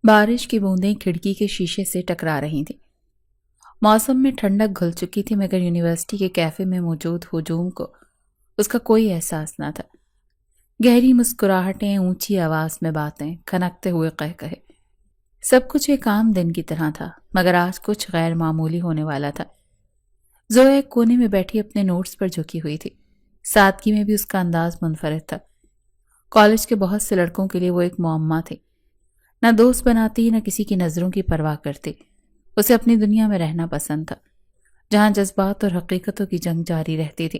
بارش کی بوندیں کھڑکی کے شیشے سے ٹکرا رہی تھیں۔ موسم میں ٹھنڈک گھل چکی تھی مگر یونیورسٹی کے کیفے میں موجود ہجوم کو اس کا کوئی احساس نہ تھا۔ گہری مسکراہٹیں، اونچی آواز میں باتیں، کھنکتے ہوئے قہقہے، سب کچھ ایک عام دن کی طرح تھا مگر آج کچھ غیر معمولی ہونے والا تھا۔ زویا ایک کونے میں بیٹھی اپنے نوٹس پر جھکی ہوئی تھی۔ سادگی میں بھی اس کا انداز منفرد تھا۔ کالج کے بہت سے لڑکوں کے لیے وہ ایک معمہ تھی۔ نہ دوست بناتی نہ کسی کی نظروں کی پرواہ کرتی۔ اسے اپنی دنیا میں رہنا پسند تھا جہاں جذبات اور حقیقتوں کی جنگ جاری رہتی تھی،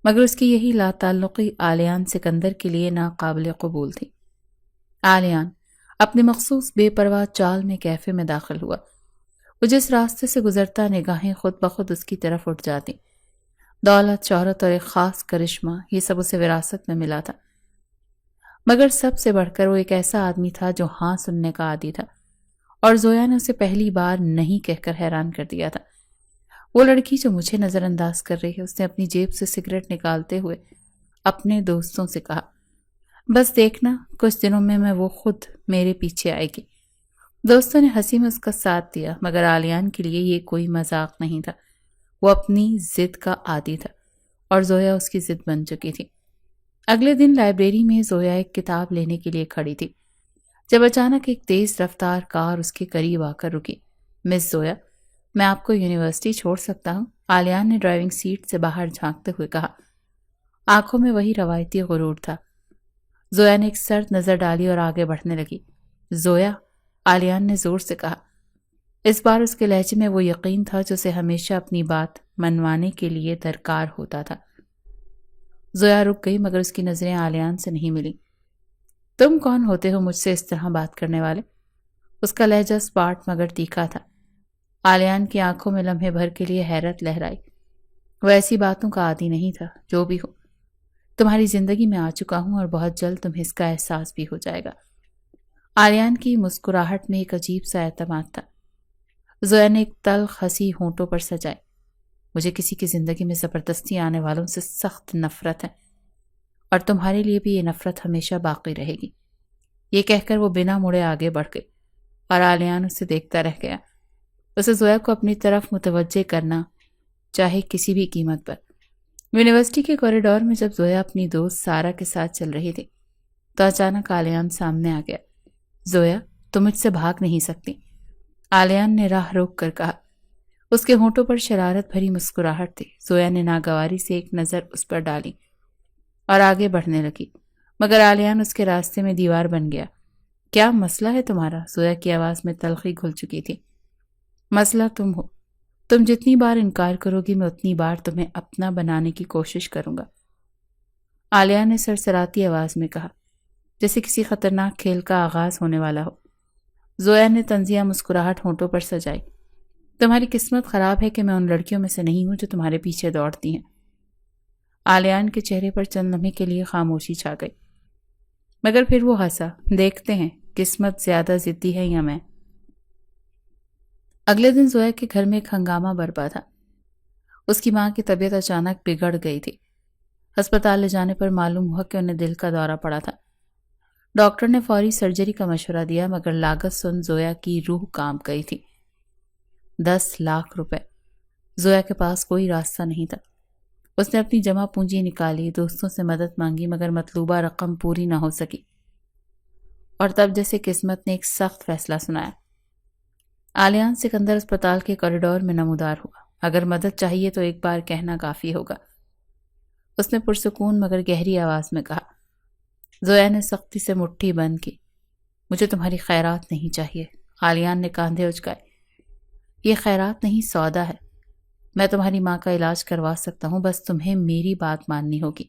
مگر اس کی یہی لا تعلقی آلیان سکندر کے لیے ناقابل قبول تھی۔ آلیان اپنے مخصوص بے پرواہ چال میں کیفے میں داخل ہوا۔ وہ جس راستے سے گزرتا نگاہیں خود بخود اس کی طرف اٹھ جاتی۔ دولت، شہرت اور ایک خاص کرشمہ، یہ سب اسے وراثت میں ملا تھا، مگر سب سے بڑھ کر وہ ایک ایسا آدمی تھا جو ہاں سننے کا عادی تھا، اور زویا نے اسے پہلی بار نہیں کہہ کر حیران کر دیا تھا۔ وہ لڑکی جو مجھے نظر انداز کر رہی ہے، اس نے اپنی جیب سے سگریٹ نکالتے ہوئے اپنے دوستوں سے کہا، بس دیکھنا کچھ دنوں میں وہ خود میرے پیچھے آئے گی۔ دوستوں نے ہنسی میں اس کا ساتھ دیا مگر آلیان کے لیے یہ کوئی مذاق نہیں تھا۔ وہ اپنی ضد کا عادی تھا اور زویا اس کی ضد بن چکی تھی۔ اگلے دن لائبریری میں زویا ایک کتاب لینے کے لیے کھڑی تھی جب اچانک ایک تیز رفتار کار اس کے قریب آ کر رکی۔ مس زویا، میں آپ کو یونیورسٹی چھوڑ سکتا ہوں؟ آلیان نے ڈرائیونگ سیٹ سے باہر جھانکتے ہوئے کہا۔ آنکھوں میں وہی روایتی غرور تھا۔ زویا نے ایک سرد نظر ڈالی اور آگے بڑھنے لگی۔ زویا، آلیان نے زور سے کہا۔ اس بار اس کے لہجے میں وہ یقین تھا جو اسے ہمیشہ اپنی بات منوانے کے لیے درکار ہوتا تھا۔ زویا رک گئی مگر اس کی نظریں آلیان سے نہیں ملی۔ تم کون ہوتے ہو مجھ سے اس طرح بات کرنے والے؟ اس کا لہجہ سپاٹ مگر تیکھا تھا۔ آلیان کی آنکھوں میں لمحے بھر کے لیے حیرت لہرائی۔ وہ ایسی باتوں کا عادی نہیں تھا۔ جو بھی ہو، تمہاری زندگی میں آ چکا ہوں اور بہت جلد تمہیں اس کا احساس بھی ہو جائے گا۔ آلیان کی مسکراہٹ میں ایک عجیب سا اعتماد تھا۔ زویا نے ایک تلخ ہنسی ہونٹوں پر سجائی۔ مجھے کسی کی زندگی میں زبردستی آنے والوں سے سخت نفرت ہے، اور تمہارے لیے بھی یہ نفرت ہمیشہ باقی رہے گی۔ یہ کہہ کر وہ بنا مڑے آگے بڑھ گئی اور آلیان اسے دیکھتا رہ گیا۔ اسے زویا کو اپنی طرف متوجہ کرنا چاہے کسی بھی قیمت پر۔ یونیورسٹی کے کوریڈور میں جب زویا اپنی دوست سارا کے ساتھ چل رہی تھی تو اچانک آلیان سامنے آ گیا۔ زویا، تم مجھ سے بھاگ نہیں سکتی، آلیان نے راہ روک کر کہا۔ اس کے ہونٹوں پر شرارت بھری مسکراہٹ تھی۔ زویا نے ناگواری سے ایک نظر اس پر ڈالی اور آگے بڑھنے لگی، مگر آلیان اس کے راستے میں دیوار بن گیا۔ کیا مسئلہ ہے تمہارا؟ زویا کی آواز میں تلخی گھل چکی تھی۔ مسئلہ تم ہو۔ تم جتنی بار انکار کرو گی میں اتنی بار تمہیں اپنا بنانے کی کوشش کروں گا، آلیان نے سرسراتی آواز میں کہا، جیسے کسی خطرناک کھیل کا آغاز ہونے والا ہو۔ زویا نے طنزیہ مسکراہٹ ہونٹوں پر سجائی۔ تمہاری قسمت خراب ہے کہ میں ان لڑکیوں میں سے نہیں ہوں جو تمہارے پیچھے دوڑتی ہیں۔ آلیان کے چہرے پر چند لمحے کے لیے خاموشی چھا گئی، مگر پھر وہ ہنسا۔ دیکھتے ہیں قسمت زیادہ ضدی ہے یا میں۔ اگلے دن زویا کے گھر میں ایک ہنگامہ برپا تھا۔ اس کی ماں کی طبیعت اچانک بگڑ گئی تھی۔ ہسپتال لے جانے پر معلوم ہوا کہ انہیں دل کا دورہ پڑا تھا۔ ڈاکٹر نے فوری سرجری کا مشورہ دیا مگر لاگت سن زویا کی روح کانپ گئی تھی۔ 10 لاکھ روپے۔ زویا کے پاس کوئی راستہ نہیں تھا۔ اس نے اپنی جمع پونجی نکالی، دوستوں سے مدد مانگی مگر مطلوبہ رقم پوری نہ ہو سکی، اور تب جیسے قسمت نے ایک سخت فیصلہ سنایا۔ آلیان سکندر اسپتال کے کوریڈور میں نمودار ہوا۔ اگر مدد چاہیے تو ایک بار کہنا کافی ہوگا، اس نے پرسکون مگر گہری آواز میں کہا۔ زویا نے سختی سے مٹھی بند کی۔ مجھے تمہاری خیرات نہیں چاہیے، آلیان نے کاندھے اچکائے۔ یہ خیرات نہیں، سودا ہے۔ میں تمہاری ماں کا علاج کروا سکتا ہوں، بس تمہیں میری بات ماننی ہوگی۔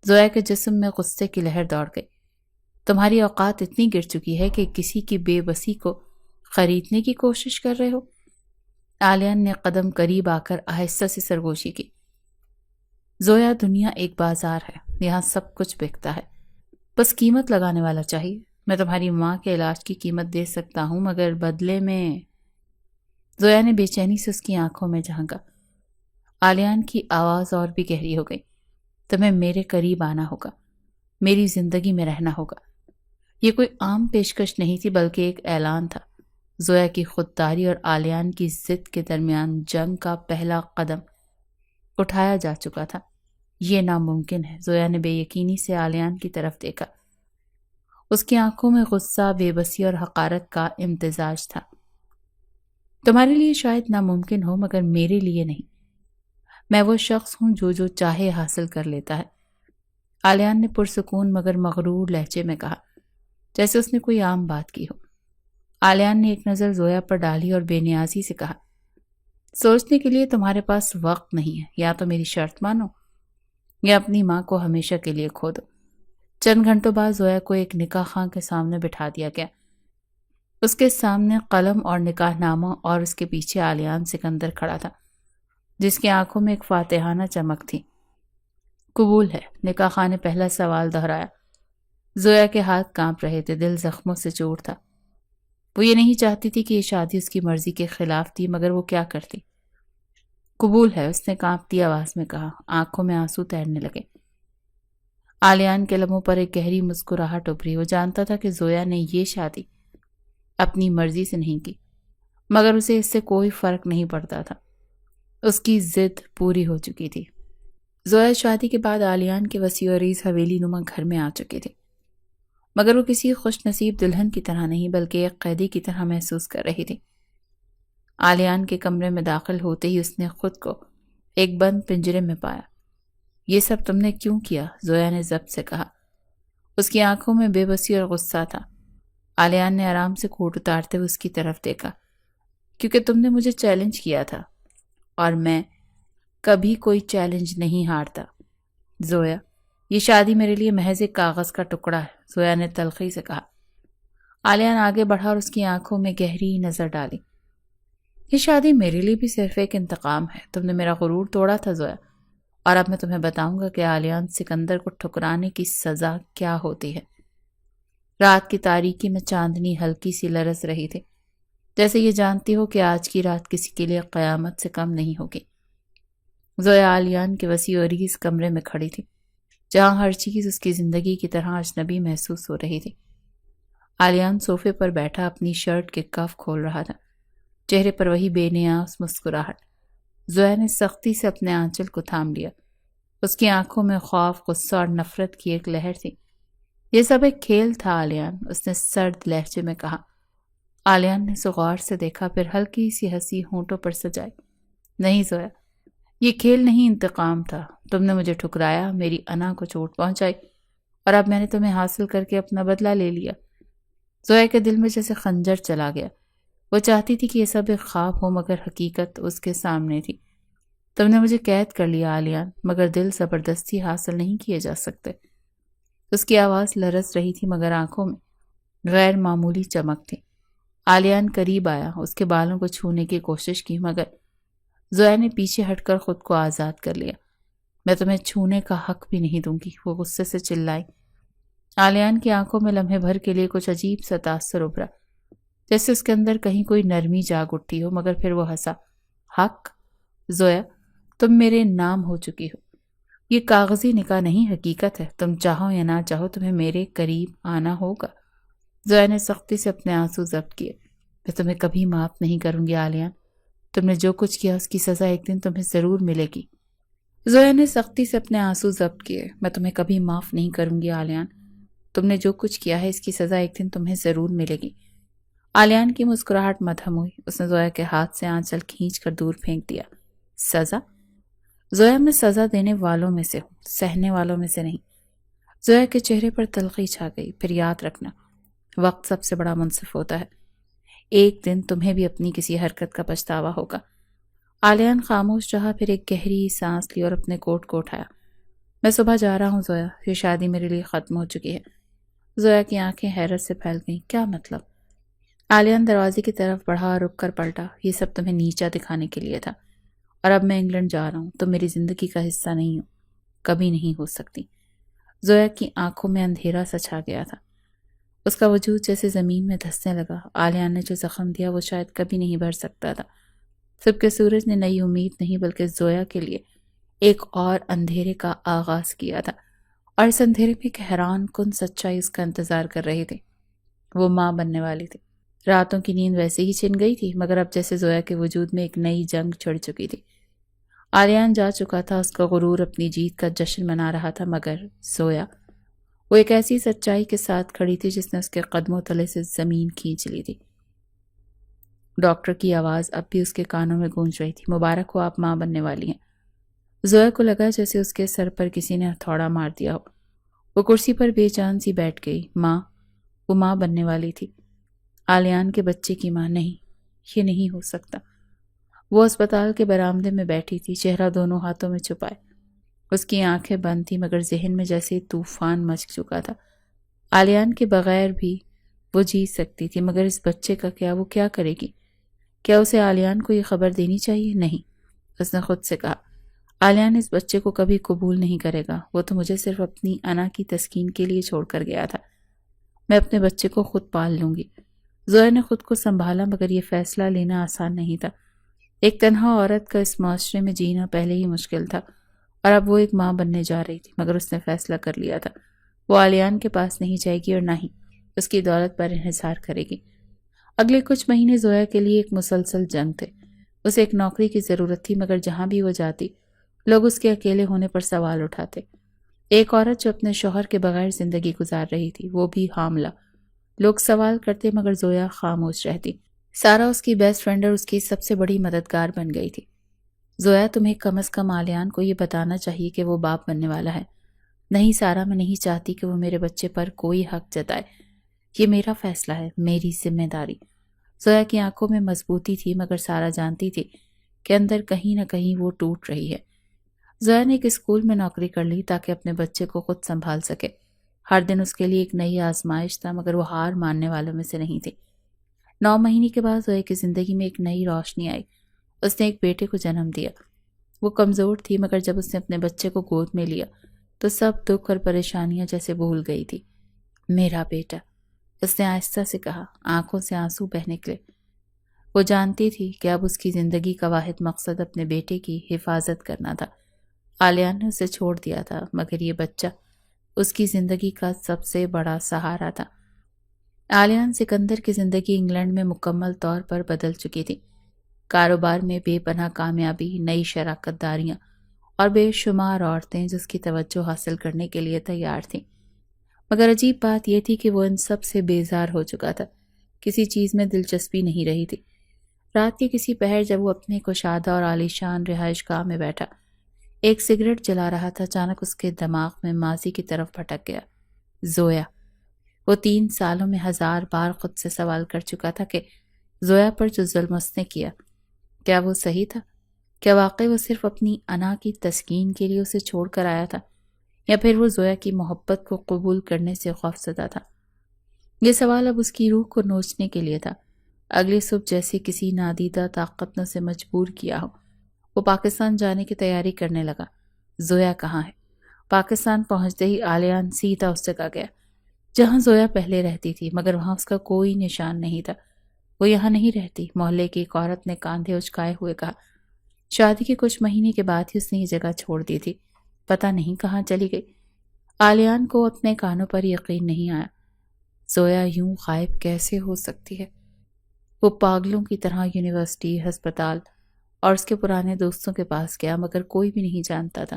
زویا کے جسم میں غصے کی لہر دوڑ گئی۔ تمہاری اوقات اتنی گر چکی ہے کہ کسی کی بے بسی کو خریدنے کی کوشش کر رہے ہو؟ آلیان نے قدم قریب آ کر آہستہ سے سرگوشی کی۔ زویا، دنیا ایک بازار ہے، یہاں سب کچھ بکتا ہے، بس قیمت لگانے والا چاہیے۔ میں تمہاری ماں کے علاج کی قیمت دے سکتا ہوں مگر بدلے میں… زویا نے بے چینی سے اس کی آنکھوں میں جھانکا۔ آلیان کی آواز اور بھی گہری ہو گئی۔ تمہیں میرے قریب آنا ہوگا، میری زندگی میں رہنا ہوگا۔ یہ کوئی عام پیشکش نہیں تھی بلکہ ایک اعلان تھا۔ زویا کی خودداری اور آلیان کی ضد کے درمیان جنگ کا پہلا قدم اٹھایا جا چکا تھا۔ یہ ناممکن ہے۔ زویا نے بے یقینی سے آلیان کی طرف دیکھا۔ اس کی آنکھوں میں غصہ، بے بسی اور حقارت کا امتزاج تھا۔ تمہارے لیے شاید ناممکن ہو مگر میرے لیے نہیں۔ میں وہ شخص ہوں جو چاہے حاصل کر لیتا ہے، آلیان نے پرسکون مگر مغرور لہجے میں کہا، جیسے اس نے کوئی عام بات کی ہو۔ آلیان نے ایک نظر زویا پر ڈالی اور بے نیازی سے کہا، سوچنے کے لیے تمہارے پاس وقت نہیں ہے، یا تو میری شرط مانو یا اپنی ماں کو ہمیشہ کے لیے کھو دو۔ چند گھنٹوں بعد زویا کو ایک نکاح خواں کے سامنے بٹھا دیا گیا۔ اس کے سامنے قلم اور نکاح نامہ اور اس کے پیچھے آلیان سکندر کھڑا تھا، جس کی آنکھوں میں ایک فاتحانہ چمک تھی۔ قبول ہے، نکاح خواں نے پہلا سوال دہرایا۔ زویا کے ہاتھ کانپ رہے تھے، دل زخموں سے چور تھا۔ وہ یہ نہیں چاہتی تھی کہ یہ شادی اس کی مرضی کے خلاف تھی، مگر وہ کیا کرتی؟ قبول ہے، اس نے کانپتی آواز میں کہا، آنکھوں میں آنسو تیرنے لگے۔ آلیان کے لبوں پر ایک گہری مسکراہٹ ابھری۔ وہ جانتا تھا کہ زویا نے یہ شادی اپنی مرضی سے نہیں کی، مگر اسے اس سے کوئی فرق نہیں پڑتا تھا۔ اس کی ضد پوری ہو چکی تھی۔ زویا شادی کے بعد آلیان کے وسیع و عریض حویلی نما گھر میں آ چکی تھی، مگر وہ کسی خوش نصیب دلہن کی طرح نہیں بلکہ ایک قیدی کی طرح محسوس کر رہی تھی۔ آلیان کے کمرے میں داخل ہوتے ہی اس نے خود کو ایک بند پنجرے میں پایا۔ یہ سب تم نے کیوں کیا؟ زویا نے ضبط سے کہا۔ اس کی آنکھوں میں بے بسی اور غصہ تھا۔ آلیان نے آرام سے کوٹ اتارتے ہوئے اس کی طرف دیکھا۔ کیونکہ تم نے مجھے چیلنج کیا تھا، اور میں کبھی کوئی چیلنج نہیں ہارتا۔ زویا، یہ شادی میرے لیے محض ایک کاغذ کا ٹکڑا ہے، زویا نے تلخی سے کہا۔ آلیان آگے بڑھا اور اس کی آنکھوں میں گہری نظر ڈالی۔ یہ شادی میرے لیے بھی صرف ایک انتقام ہے۔ تم نے میرا غرور توڑا تھا زویا، اور اب میں تمہیں بتاؤں گا کہ آلیان سکندر کو ٹھکرانے کی سزا کیا ہوتی ہے۔ رات کی تاریکی میں چاندنی ہلکی سی لرز رہی تھی، جیسے یہ جانتی ہو کہ آج کی رات کسی کے لیے قیامت سے کم نہیں ہوگی۔ زویا آلیان کے وسیع و عریض کمرے میں کھڑی تھی، جہاں ہر چیز اس کی زندگی کی طرح اجنبی محسوس ہو رہی تھی۔ آلیان صوفے پر بیٹھا اپنی شرٹ کے کف کھول رہا تھا، چہرے پر وہی بے نیاز مسکراہٹ۔ زویا نے سختی سے اپنے آنچل کو تھام لیا۔ اس کی آنکھوں میں خوف، غصہ اور نفرت کی ایک لہر تھی۔ یہ سب ایک کھیل تھا آلیان، اس نے سرد لہجے میں کہا۔ آلیان نے اسے غور سے دیکھا، پھر ہلکی سی ہنسی ہونٹوں پر سجائی۔ نہیں زویا، یہ کھیل نہیں، انتقام تھا۔ تم نے مجھے ٹھکرایا، میری انا کو چوٹ پہنچائی، اور اب میں نے تمہیں حاصل کر کے اپنا بدلہ لے لیا۔ زویا کے دل میں جیسے خنجر چلا گیا۔ وہ چاہتی تھی کہ یہ سب ایک خواب ہو، مگر حقیقت اس کے سامنے تھی۔ تم نے مجھے قید کر لیا آلیان، مگر دل زبردستی حاصل نہیں کیے جا سکتے۔ اس کی آواز لرز رہی تھی، مگر آنکھوں میں غیر معمولی چمک تھی۔ آلیان قریب آیا، اس کے بالوں کو چھونے کی کوشش کی، مگر زویا نے پیچھے ہٹ کر خود کو آزاد کر لیا۔ میں تمہیں چھونے کا حق بھی نہیں دوں گی، وہ غصے سے چلائی۔ آلیان کی آنکھوں میں لمحے بھر کے لیے کچھ عجیب سا تاثر ابھرا، جیسے اس کے اندر کہیں کوئی نرمی جاگ اٹھی ہو، مگر پھر وہ ہنسا۔ حق؟ زویا، تم میرے نام ہو چکی ہو۔ یہ کاغذی نکاح نہیں، حقیقت ہے۔ تم چاہو یا نہ چاہو، تمہیں میرے قریب آنا ہوگا۔ زویا نے سختی سے اپنے آنسو ضبط کیے۔ میں تمہیں کبھی معاف نہیں کروں گی آلیان، تم نے جو کچھ کیا اس کی سزا ایک دن تمہیں ضرور ملے گی۔ زویا نے سختی سے اپنے آنسو ضبط کیے۔ میں تمہیں کبھی معاف نہیں کروں گی آلیان، تم نے جو کچھ کیا ہے اس کی سزا ایک دن تمہیں ضرور ملے گی۔ آلیان کی مسکراہٹ مدھم ہوئی۔ اس نے زویا کے ہاتھ سے آنچل کھینچ کر دور پھینک دیا۔ سزا؟ زویا، میں سزا دینے والوں میں سے ہوں، سہنے والوں میں سے نہیں۔ زویا کے چہرے پر تلخی چھا گئی۔ پھر یاد رکھنا، وقت سب سے بڑا منصف ہوتا ہے، ایک دن تمہیں بھی اپنی کسی حرکت کا پچھتاوا ہوگا۔ آلیان خاموش رہا، پھر ایک گہری سانس لی اور اپنے کوٹ کو اٹھایا۔ میں صبح جا رہا ہوں زویا، یہ شادی میرے لیے ختم ہو چکی ہے۔ زویا کی آنکھیں حیرت سے پھیل گئیں۔ کیا مطلب؟ آلیان دروازے کی طرف بڑھا اور رک کر پلٹا۔ یہ سب تمہیں نیچا دکھانے کے لیے تھا، اور اب میں انگلینڈ جا رہا ہوں، تم میری زندگی کا حصہ نہیں ہو، کبھی نہیں ہو سکتی۔ زویا کی آنکھوں میں اندھیرا سا چھا گیا تھا، اس کا وجود جیسے زمین میں دھسنے لگا۔ آلیان نے جو زخم دیا وہ شاید کبھی نہیں بھر سکتا تھا۔ صبح کے سورج نے نئی امید نہیں بلکہ زویا کے لیے ایک اور اندھیرے کا آغاز کیا تھا، اور اس اندھیرے میں ایک حیران کن سچائی اس کا انتظار کر رہی تھی۔ وہ ماں بننے والی تھی۔ راتوں کی نیند ویسے ہی چھن گئی تھی، مگر اب جیسے زویا کے وجود میں ایک نئی جنگ چھڑ چکی تھی۔ آلیان جا چکا تھا، اس کا غرور اپنی جیت کا جشن منا رہا تھا، مگر زویا، وہ ایک ایسی سچائی کے ساتھ کھڑی تھی جس نے اس کے قدموں تلے سے زمین کھینچ لی تھی۔ ڈاکٹر کی آواز اب بھی اس کے کانوں میں گونج رہی تھی، مبارک ہو، آپ ماں بننے والی ہیں۔ زویا کو لگا جیسے اس کے سر پر کسی نے ہتھوڑا مار دیا ہو۔ وہ کرسی پر بے جان سی بیٹھ گئی۔ ماں، وہ ماں بننے والی تھی، آلیان کے بچے کی ماں۔ نہیں، یہ نہیں ہو سکتا۔ وہ اسپتال کے برآمدے میں بیٹھی تھی، چہرہ دونوں ہاتھوں میں چھپائے۔ اس کی آنکھیں بند تھیں، مگر ذہن میں جیسے طوفان مچ چکا تھا۔ آلیان کے بغیر بھی وہ جی سکتی تھی، مگر اس بچے کا کیا؟ وہ کیا کرے گی؟ کیا اسے آلیان کو یہ خبر دینی چاہیے؟ نہیں، اس نے خود سے کہا، آلیان اس بچے کو کبھی قبول نہیں کرے گا۔ وہ تو مجھے صرف اپنی انا کی تسکین کے لیے چھوڑ کر گیا تھا۔ میں اپنے بچے کو خود پال لوں گی۔ زویا نے خود کو سنبھالا، مگر یہ فیصلہ لینا آسان نہیں تھا۔ ایک تنہا عورت کا اس معاشرے میں جینا پہلے ہی مشکل تھا، اور اب وہ ایک ماں بننے جا رہی تھی۔ مگر اس نے فیصلہ کر لیا تھا، وہ آلیان کے پاس نہیں جائے گی اور نہ ہی اس کی دولت پر انحصار کرے گی۔ اگلے کچھ مہینے زویا کے لیے ایک مسلسل جنگ تھے۔ اسے ایک نوکری کی ضرورت تھی، مگر جہاں بھی وہ جاتی لوگ اس کے اکیلے ہونے پر سوال اٹھاتے۔ ایک عورت جو اپنے شوہر کے بغیر زندگی گزار رہی تھی، وہ بھی حاملہ۔ لوگ سوال کرتے، مگر زویا خاموش رہتی۔ سارا اس کی بیسٹ فرینڈ اور اس کی سب سے بڑی مددگار بن گئی تھی۔ زویا، تمہیں کم از کم آلیان کو یہ بتانا چاہیے کہ وہ باپ بننے والا ہے۔ نہیں سارا، میں نہیں چاہتی کہ وہ میرے بچے پر کوئی حق جتائے۔ یہ میرا فیصلہ ہے، میری ذمہ داری۔ زویا کی آنکھوں میں مضبوطی تھی، مگر سارا جانتی تھی کہ اندر کہیں نہ کہیں وہ ٹوٹ رہی ہے۔ زویا نے ایک اسکول میں نوکری کر لی تاکہ اپنے بچے کو خود سنبھال سکے۔ ہر دن اس کے لیے ایک نئی آزمائش تھا، مگر وہ ہار ماننے والوں میں سے نہیں تھی۔ 9 مہینے کے بعد زویا کی زندگی میں ایک نئی روشنی آئی۔ اس نے ایک بیٹے کو جنم دیا۔ وہ کمزور تھی، مگر جب اس نے اپنے بچے کو گود میں لیا تو سب دکھ اور پریشانیاں جیسے بھول گئی تھی۔ میرا بیٹا، اس نے آہستہ سے کہا، آنکھوں سے آنسو بہہ نکلے۔ وہ جانتی تھی کہ اب اس کی زندگی کا واحد مقصد اپنے بیٹے کی حفاظت کرنا تھا۔ آلیان نے اسے چھوڑ دیا تھا، مگر یہ بچہ اس کی زندگی کا سب سے بڑا سہارا تھا۔ آلیان سکندر کی زندگی انگلینڈ میں مکمل طور پر بدل چکی تھی۔ کاروبار میں بے پناہ کامیابی، نئی شراکت داریاں اور بے شمار عورتیں جس کی توجہ حاصل کرنے کے لیے تیار تھیں۔ مگر عجیب بات یہ تھی کہ وہ ان سب سے بیزار ہو چکا تھا۔ کسی چیز میں دلچسپی نہیں رہی تھی۔ رات کے کسی پہر جب وہ اپنے کشادہ اور عالیشان رہائش گاہ میں بیٹھا، ایک سگریٹ جلا رہا تھا، اچانک اس کے دماغ میں ماضی کی طرف بھٹک گیا۔ زویا، وہ 3 سالوں میں 1000 بار خود سے سوال کر چکا تھا کہ زویا پر جو ظلم اس نے کیا، کیا وہ صحیح تھا؟ کیا واقعی وہ صرف اپنی انا کی تسکین کے لیے اسے چھوڑ کر آیا تھا، یا پھر وہ زویا کی محبت کو قبول کرنے سے خوفزدہ تھا؟ یہ سوال اب اس کی روح کو نوچنے کے لیے تھا۔ اگلی صبح جیسے کسی نادیدہ طاقت نے اسے مجبور کیا ہو، وہ پاکستان جانے کی تیاری کرنے لگا۔ زویا کہاں ہے؟ پاکستان پہنچتے ہی آلیان سیدھا اس جگہ گیا جہاں زویا پہلے رہتی تھی، مگر وہاں اس کا کوئی نشان نہیں تھا۔ وہ یہاں نہیں رہتی، محلے کی ایک عورت نے کاندھے اچکائے ہوئے کہا۔ شادی کے کچھ مہینے کے بعد ہی اس نے یہ جگہ چھوڑ دی تھی، پتہ نہیں کہاں چلی گئی۔ آلیان کو اپنے کانوں پر یقین نہیں آیا۔ زویا یوں غائب کیسے ہو سکتی ہے؟ وہ پاگلوں کی طرح یونیورسٹی، ہسپتال اور اس کے پرانے دوستوں کے پاس گیا، مگر کوئی بھی نہیں جانتا تھا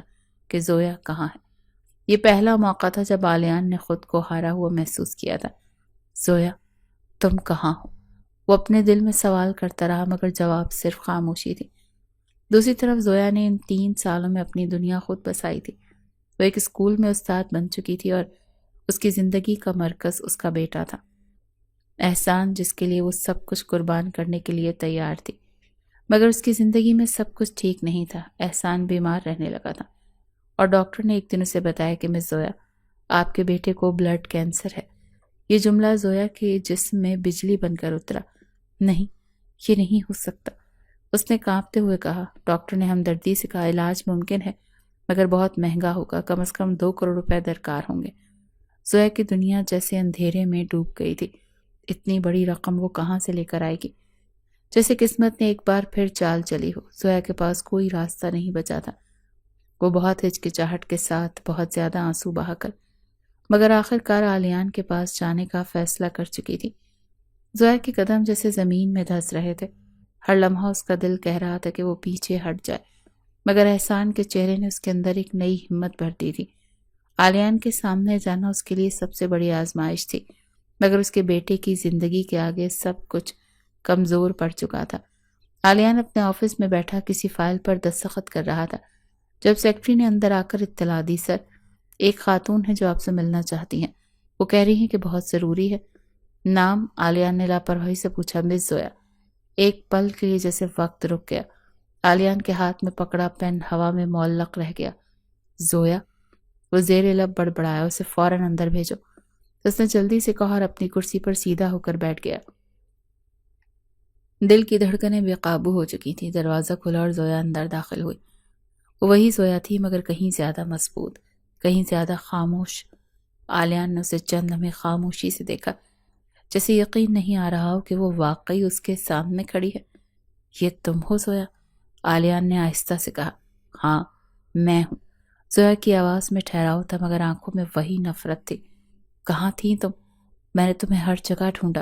کہ زویا کہاں ہے۔ یہ پہلا موقع تھا جب آلیان نے خود کو ہارا ہوا محسوس کیا تھا۔ زویا، تم کہاں ہو؟ وہ اپنے دل میں سوال کرتا رہا، مگر جواب صرف خاموشی تھی۔ دوسری طرف زویا نے ان 3 سالوں میں اپنی دنیا خود بسائی تھی۔ وہ ایک اسکول میں استاد بن چکی تھی اور اس کی زندگی کا مرکز اس کا بیٹا تھا، احسان، جس کے لیے وہ سب کچھ قربان کرنے کے لیے تیار تھی۔ مگر اس کی زندگی میں سب کچھ ٹھیک نہیں تھا۔ احسان بیمار رہنے لگا تھا اور ڈاکٹر نے ایک دن اسے بتایا کہ مس زویا، آپ کے بیٹے کو بلڈ کینسر ہے۔ یہ جملہ زویا کے جسم میں بجلی بن کر اترا۔ نہیں، یہ نہیں ہو سکتا، اس نے کانپتے ہوئے کہا۔ ڈاکٹر نے ہمدردی سے کہا، علاج ممکن ہے، مگر بہت مہنگا ہوگا، کم از کم 2 کروڑ روپے درکار ہوں گے۔ زویا کی دنیا جیسے اندھیرے میں ڈوب گئی تھی۔ اتنی بڑی رقم وہ کہاں سے لے کر آئے گی؟ جیسے قسمت نے ایک بار پھر چال چلی ہو۔ زویا کے پاس کوئی راستہ نہیں بچا تھا۔ وہ بہت ہچکچاہٹ کے ساتھ، بہت زیادہ آنسو بہا کر مگر آخر کار آلیان کے پاس جانے کا فیصلہ کر چکی تھی۔ زویا کے قدم جیسے زمین میں دھس رہے تھے، ہر لمحہ اس کا دل کہہ رہا تھا کہ وہ پیچھے ہٹ جائے، مگر احسان کے چہرے نے اس کے اندر ایک نئی ہمت بھر دی تھی۔ آلیان کے سامنے جانا اس کے لیے سب سے بڑی آزمائش تھی، مگر اس کے بیٹے کی زندگی کے آگے سب کچھ کمزور پڑ چکا تھا۔ آلیان اپنے آفس میں بیٹھا کسی فائل پر دستخط کر رہا تھا جب سیکرٹری نے اندر آ کر اطلاع دی، سر ایک خاتون ہے جو آپ سے ملنا چاہتی ہیں، وہ کہہ رہی ہیں کہ بہت ضروری ہے۔ نام؟ آلیان نے لاپرواہی سے پوچھا۔ مس زویا۔ ایک پل کے لیے جیسے وقت رک گیا، آلیان کے ہاتھ میں پکڑا پین ہوا میں معلق رہ گیا۔ زویا؟ وہ زیر لب بڑبڑایا، اسے فوراً اندر بھیجو۔ اس نے جلدی سے کہا اور اپنی کرسی پر سیدھا ہو کر بیٹھ گیا۔ دل کی دھڑکنیں بے قابو ہو چکی تھی۔ دروازہ کھلا اور زویا اندر داخل ہوئی۔ وہ وہی زویا تھی مگر کہیں زیادہ مضبوط، کہیں زیادہ خاموش۔ آلیان نے اسے چند لمحے خاموشی سے دیکھا، جیسے یقین نہیں آ رہا ہو کہ وہ واقعی اس کے سامنے کھڑی ہے۔ یہ تم ہو زویا؟ آلیان نے آہستہ سے کہا۔ ہاں میں ہوں۔ زویا کی آواز میں ٹھہراؤ تھا مگر آنکھوں میں وہی نفرت تھی۔ کہاں تھی تم؟ میں نے تمہیں ہر جگہ ڈھونڈا۔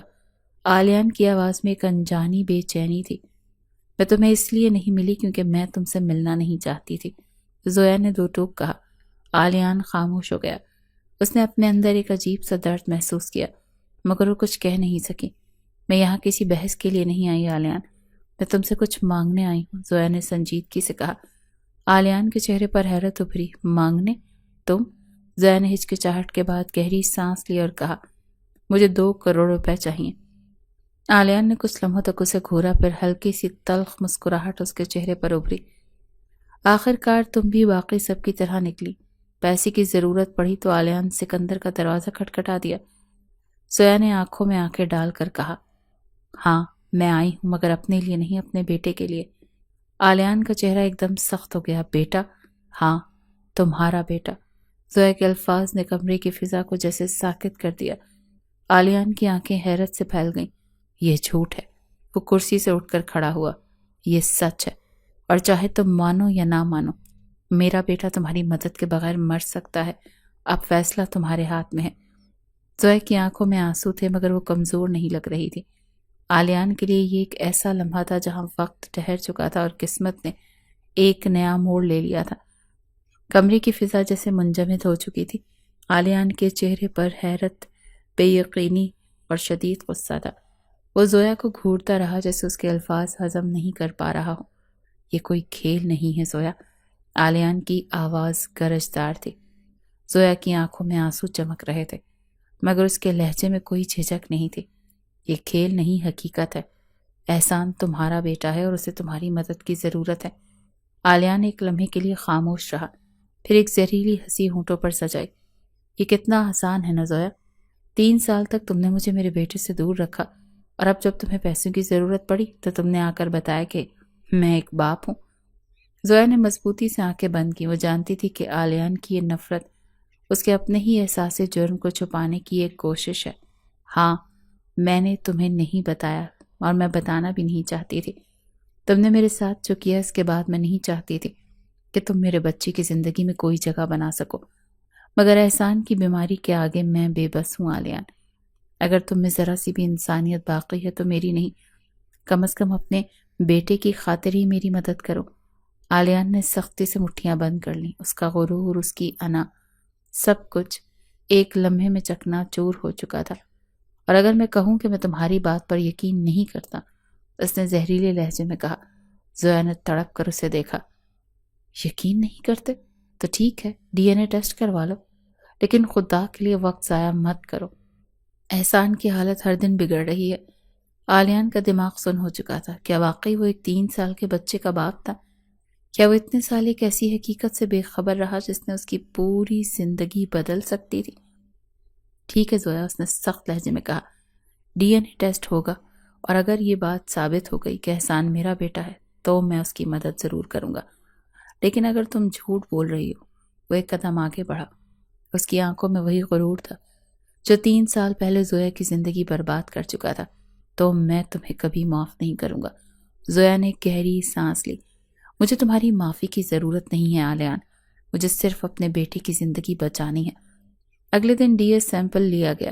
آلیان کی آواز میں ایک انجانی بے چینی تھی۔ میں تمہیں اس لیے نہیں ملی کیونکہ میں تم سے ملنا نہیں چاہتی تھی، زویا نے دو ٹوک کہا۔ آلیان خاموش ہو گیا۔ اس نے اپنے اندر ایک عجیب سا درد محسوس کیا مگر وہ کچھ کہہ نہیں سکی۔ میں یہاں کسی بحث کے لیے نہیں آئی آلیان، میں تم سے کچھ مانگنے آئی ہوں، زویا نے سنجیدگی سے کہا۔ آلیان کے چہرے پر حیرت ابھری۔ مانگنے؟ تم؟ زویا نے ہچکچاہٹ کے بعد گہری سانس لی اور کہا، مجھے 2 کروڑ روپے چاہیے۔ آلیان نے کچھ لمحوں تک اسے گھورا، پھر ہلکی سی تلخ مسکراہٹ اس کے چہرے پر ابھری۔ آخر کار تم بھی باقی سب کی طرح نکلی۔ پیسے کی ضرورت پڑی تو آلیان سکندر کا دروازہ کھٹکھٹا دیا۔ زویا نے آنکھوں میں آنکھیں ڈال کر کہا، ہاں میں آئی ہوں مگر اپنے لیے نہیں، اپنے بیٹے کے لیے۔ آلیان کا چہرہ ایک دم سخت ہو گیا۔ بیٹا؟ ہاں تمہارا بیٹا۔ زویا کے الفاظ نے کمرے کی فضا کو جیسے ساکت کر دیا۔ آلیان کی آنکھیں حیرت سے پھیل گئیں۔ یہ جھوٹ ہے۔ وہ کرسی سے اٹھ کر کھڑا ہوا۔ یہ سچ ہے، اور چاہے تم مانو یا نہ مانو، میرا بیٹا تمہاری مدد کے بغیر مر سکتا ہے۔ اب فیصلہ تمہارے ہاتھ میں ہے۔ زویا کی آنکھوں میں آنسو تھے مگر وہ کمزور نہیں لگ رہی تھی۔ آلیان کے لیے یہ ایک ایسا لمحہ تھا جہاں وقت ٹھہر چکا تھا اور قسمت نے ایک نیا موڑ لے لیا تھا۔ کمرے کی فضا جیسے منجمد ہو چکی تھی۔ آلیان کے چہرے پر حیرت، بے یقینی اور شدید غصہ تھا۔ وہ زویا کو گھورتا رہا جیسے اس کے الفاظ ہضم نہیں کر پا رہا ہو۔ یہ کوئی کھیل نہیں ہے زویا۔ آلیان کی آواز گرجدار تھی۔ زویا کی آنکھوں میں آنسو چمک رہے تھے مگر اس کے لہجے میں کوئی جھجک نہیں تھی۔ یہ کھیل نہیں، حقیقت ہے۔ احسان تمہارا بیٹا ہے اور اسے تمہاری مدد کی ضرورت ہے۔ آلیان ایک لمحے کے لیے خاموش رہا، پھر ایک زہریلی ہنسی ہونٹوں پر سجائی۔ یہ کتنا آسان ہے نا زویا؟ 3 سال تک تم نے مجھے میرے بیٹے سے دور رکھا، اور اب جب تمہیں پیسوں کی ضرورت پڑی تو تم نے آ کر بتایا کہ میں ایک باپ ہوں۔ زویا نے مضبوطی سے آنکھیں بند کی۔ وہ جانتی تھی کہ آلیان کی یہ نفرت اس کے اپنے ہی احساس جرم کو چھپانے کی ایک کوشش ہے۔ ہاں میں نے تمہیں نہیں بتایا اور میں بتانا بھی نہیں چاہتی تھی۔ تم نے میرے ساتھ جو کیا اس کے بعد میں نہیں چاہتی تھی کہ تم میرے بچے کی زندگی میں کوئی جگہ بنا سکو، مگر احسان کی بیماری کے آگے میں بے بس ہوں آلیان۔ اگر تم میں ذرا سی بھی انسانیت باقی ہے تو میری نہیں، کم از کم اپنے بیٹے کی خاطر ہی میری مدد کرو۔ آلیان نے سختی سے مٹھیاں بند کر لیں۔ اس کا غرور، اس کی انا، سب کچھ ایک لمحے میں چکنا چور ہو چکا تھا۔ اور اگر میں کہوں کہ میں تمہاری بات پر یقین نہیں کرتا، اس نے زہریلے لہجے میں کہا۔ زویا نے تڑپ کر اسے دیکھا۔ یقین نہیں کرتے تو ٹھیک ہے، DNA ٹیسٹ کروا لو، لیکن خدا کے لیے وقت ضائع مت کرو۔ احسان کی حالت ہر دن بگڑ رہی ہے۔ آلیان کا دماغ سن ہو چکا تھا۔ کیا واقعی وہ ایک 3 سال کے بچے کا باپ تھا؟ کیا وہ اتنے سال ایک ایسی حقیقت سے بے خبر رہا جس نے اس کی پوری زندگی بدل سکتی تھی؟ ٹھیک ہے زویا، اس نے سخت لہجے میں کہا، DNA ٹیسٹ ہوگا، اور اگر یہ بات ثابت ہو گئی کہ احسان میرا بیٹا ہے تو میں اس کی مدد ضرور کروں گا، لیکن اگر تم جھوٹ بول رہی ہو۔ وہ ایک قدم آگے بڑھا۔ اس کی آنکھوں میں وہی غرور تھا جو 3 سال پہلے زویا کی زندگی برباد کر چکا تھا۔ تو میں تمہیں کبھی معاف نہیں کروں گا۔ زویا نے گہری سانس لی۔ مجھے تمہاری معافی کی ضرورت نہیں ہے آلیان، مجھے صرف اپنے بیٹے کی زندگی بچانی ہے۔ اگلے دن ڈی ایس سیمپل لیا گیا۔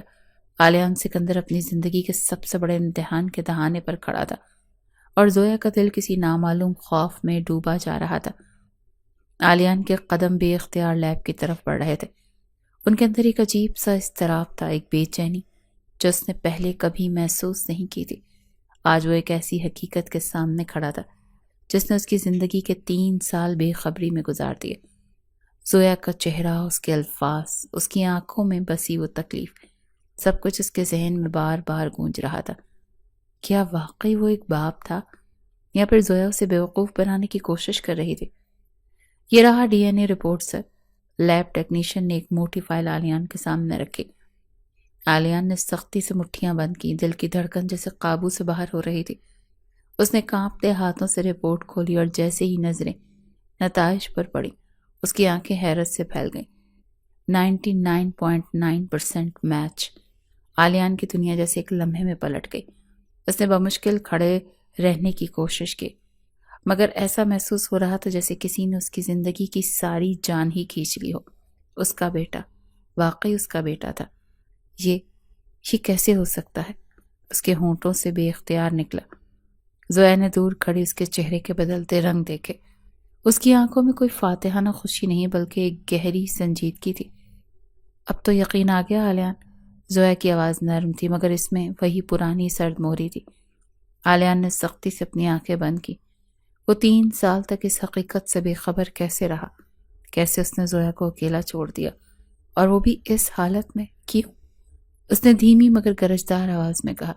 آلیان سکندر اپنی زندگی کے سب سے بڑے امتحان کے دہانے پر کھڑا تھا اور زویا کا دل کسی نامعلوم خوف میں ڈوبا جا رہا تھا۔ آلیان کے قدم بے اختیار لیب کی طرف بڑھ رہے تھے۔ ان کے اندر ایک عجیب سا اضطراب تھا، ایک بے چینی جو اس نے پہلے کبھی محسوس نہیں کی تھی۔ آج وہ ایک ایسی حقیقت کے سامنے کھڑا تھا جس نے اس کی زندگی کے 3 سال بے خبری میں گزار دیے۔ زویا کا چہرہ، اس کے الفاظ، اس کی آنکھوں میں بسی وہ تکلیف، سب کچھ اس کے ذہن میں بار بار گونج رہا تھا۔ کیا واقعی وہ ایک باپ تھا یا پھر زویا اسے بیوقوف بنانے کی کوشش کر رہی تھی؟ یہ رہا ڈی این اے رپورٹ سر۔ لیب ٹیکنیشین نے ایک موٹی فائل آلیان کے سامنے رکھی۔ آلیان نے سختی سے مٹھیاں بند کی، دل کی دھڑکن جیسے قابو سے باہر ہو رہی تھی۔ اس نے کانپتے ہاتھوں سے رپورٹ کھولی اور جیسے ہی نظریں نتائج پر پڑی، اس کی آنکھیں حیرت سے پھیل گئیں۔ 99.9% میچ۔ آلیان کی دنیا جیسے ایک لمحے میں پلٹ گئی۔ اس نے بمشکل کھڑے رہنے کی کوشش کی، مگر ایسا محسوس ہو رہا تھا جیسے کسی نے اس کی زندگی کی ساری جان ہی کھینچ لی ہو۔ اس کا بیٹا، واقعی اس کا بیٹا تھا۔ یہ کیسے ہو سکتا ہے؟ اس کے ہونٹوں سے بے اختیار نکلا۔ زویا نے دور کھڑی اس کے چہرے کے بدلتے رنگ دیکھے۔ اس کی آنکھوں میں کوئی فاتحانہ خوشی نہیں بلکہ ایک گہری سنجیدگی تھی۔ اب تو یقین آ گیا آلیان؟ زویا کی آواز نرم تھی مگر اس میں وہی پرانی سرد موری تھی۔ آلیان نے سختی سے اپنی آنکھیں بند کی۔ وہ 3 سال تک اس حقیقت سے بے خبر کیسے رہا؟ کیسے اس نے زویا کو اکیلا چھوڑ دیا؟ اور وہ بھی اس حالت میں؟ کیوں؟ اس نے دھیمی مگر گرجدار آواز میں کہا۔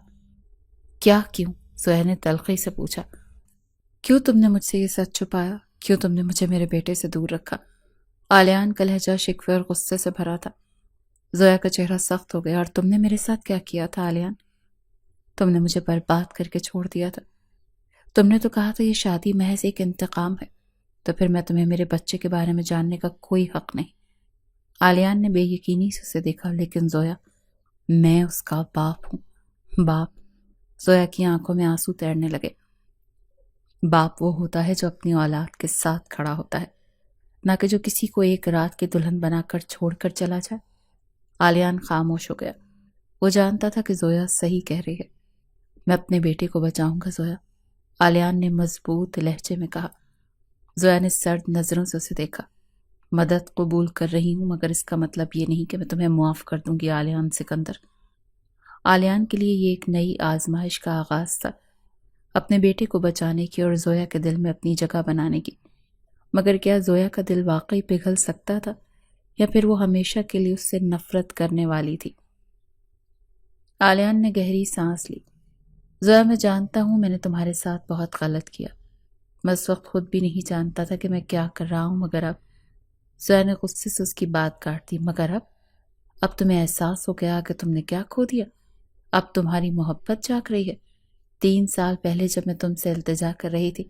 کیا کیوں؟ زویا نے تلخی سے پوچھا۔ کیوں تم نے مجھ سے یہ سچ چھپایا؟ کیوں تم نے مجھے میرے بیٹے سے دور رکھا؟ آلیان کا لہجہ شکوے اور غصے سے بھرا تھا۔ زویا کا چہرہ سخت ہو گیا۔ اور تم نے میرے ساتھ کیا کیا تھا آلیان؟ تم نے مجھے برباد کر کے چھوڑ دیا تھا۔ تم نے تو کہا تھا یہ شادی محض ایک انتقام ہے، تو پھر میں تمہیں میرے بچے کے بارے میں جاننے کا کوئی حق نہیں۔ آلیان نے بے یقینی سے اسے دیکھا۔ لیکن زویا، میں اس کا باپ ہوں۔ باپ؟ زویا کی آنکھوں میں آنسو تیرنے لگے۔ باپ وہ ہوتا ہے جو اپنی اولاد کے ساتھ کھڑا ہوتا ہے، نہ کہ جو کسی کو ایک رات کی دلہن بنا کر چھوڑ کر چلا جائے۔ آلیان خاموش ہو گیا۔ وہ جانتا تھا کہ زویا صحیح کہہ رہی ہے۔ میں اپنے بیٹے کو بچاؤں گا زویا، آلیان نے مضبوط لہجے میں کہا۔ زویا نے سرد نظروں سے اسے دیکھا۔ مدد قبول کر رہی ہوں مگر اس کا مطلب یہ نہیں کہ میں تمہیں معاف کر دوں گی آلیان سکندر۔ آلیان کے لیے یہ ایک نئی آزمائش کا آغاز تھا، اپنے بیٹے کو بچانے کی اور زویا کے دل میں اپنی جگہ بنانے کی۔ مگر کیا زویا کا دل واقعی پگھل سکتا تھا یا پھر وہ ہمیشہ کے لیے اس سے نفرت کرنے والی تھی؟ آلیان نے گہری سانس لی۔ زویا، میں جانتا ہوں میں نے تمہارے ساتھ بہت غلط کیا۔ میں اس وقت خود بھی نہیں جانتا تھا کہ میں کیا کر رہا ہوں، مگر اب… زویا نے غصے سے اس کی بات کاٹ دی۔ مگر اب تمہیں احساس ہو گیا کہ تم نے کیا کھو دیا؟ اب تمہاری محبت جاگ رہی ہے۔ 3 سال پہلے جب میں تم سے التجا کر رہی تھی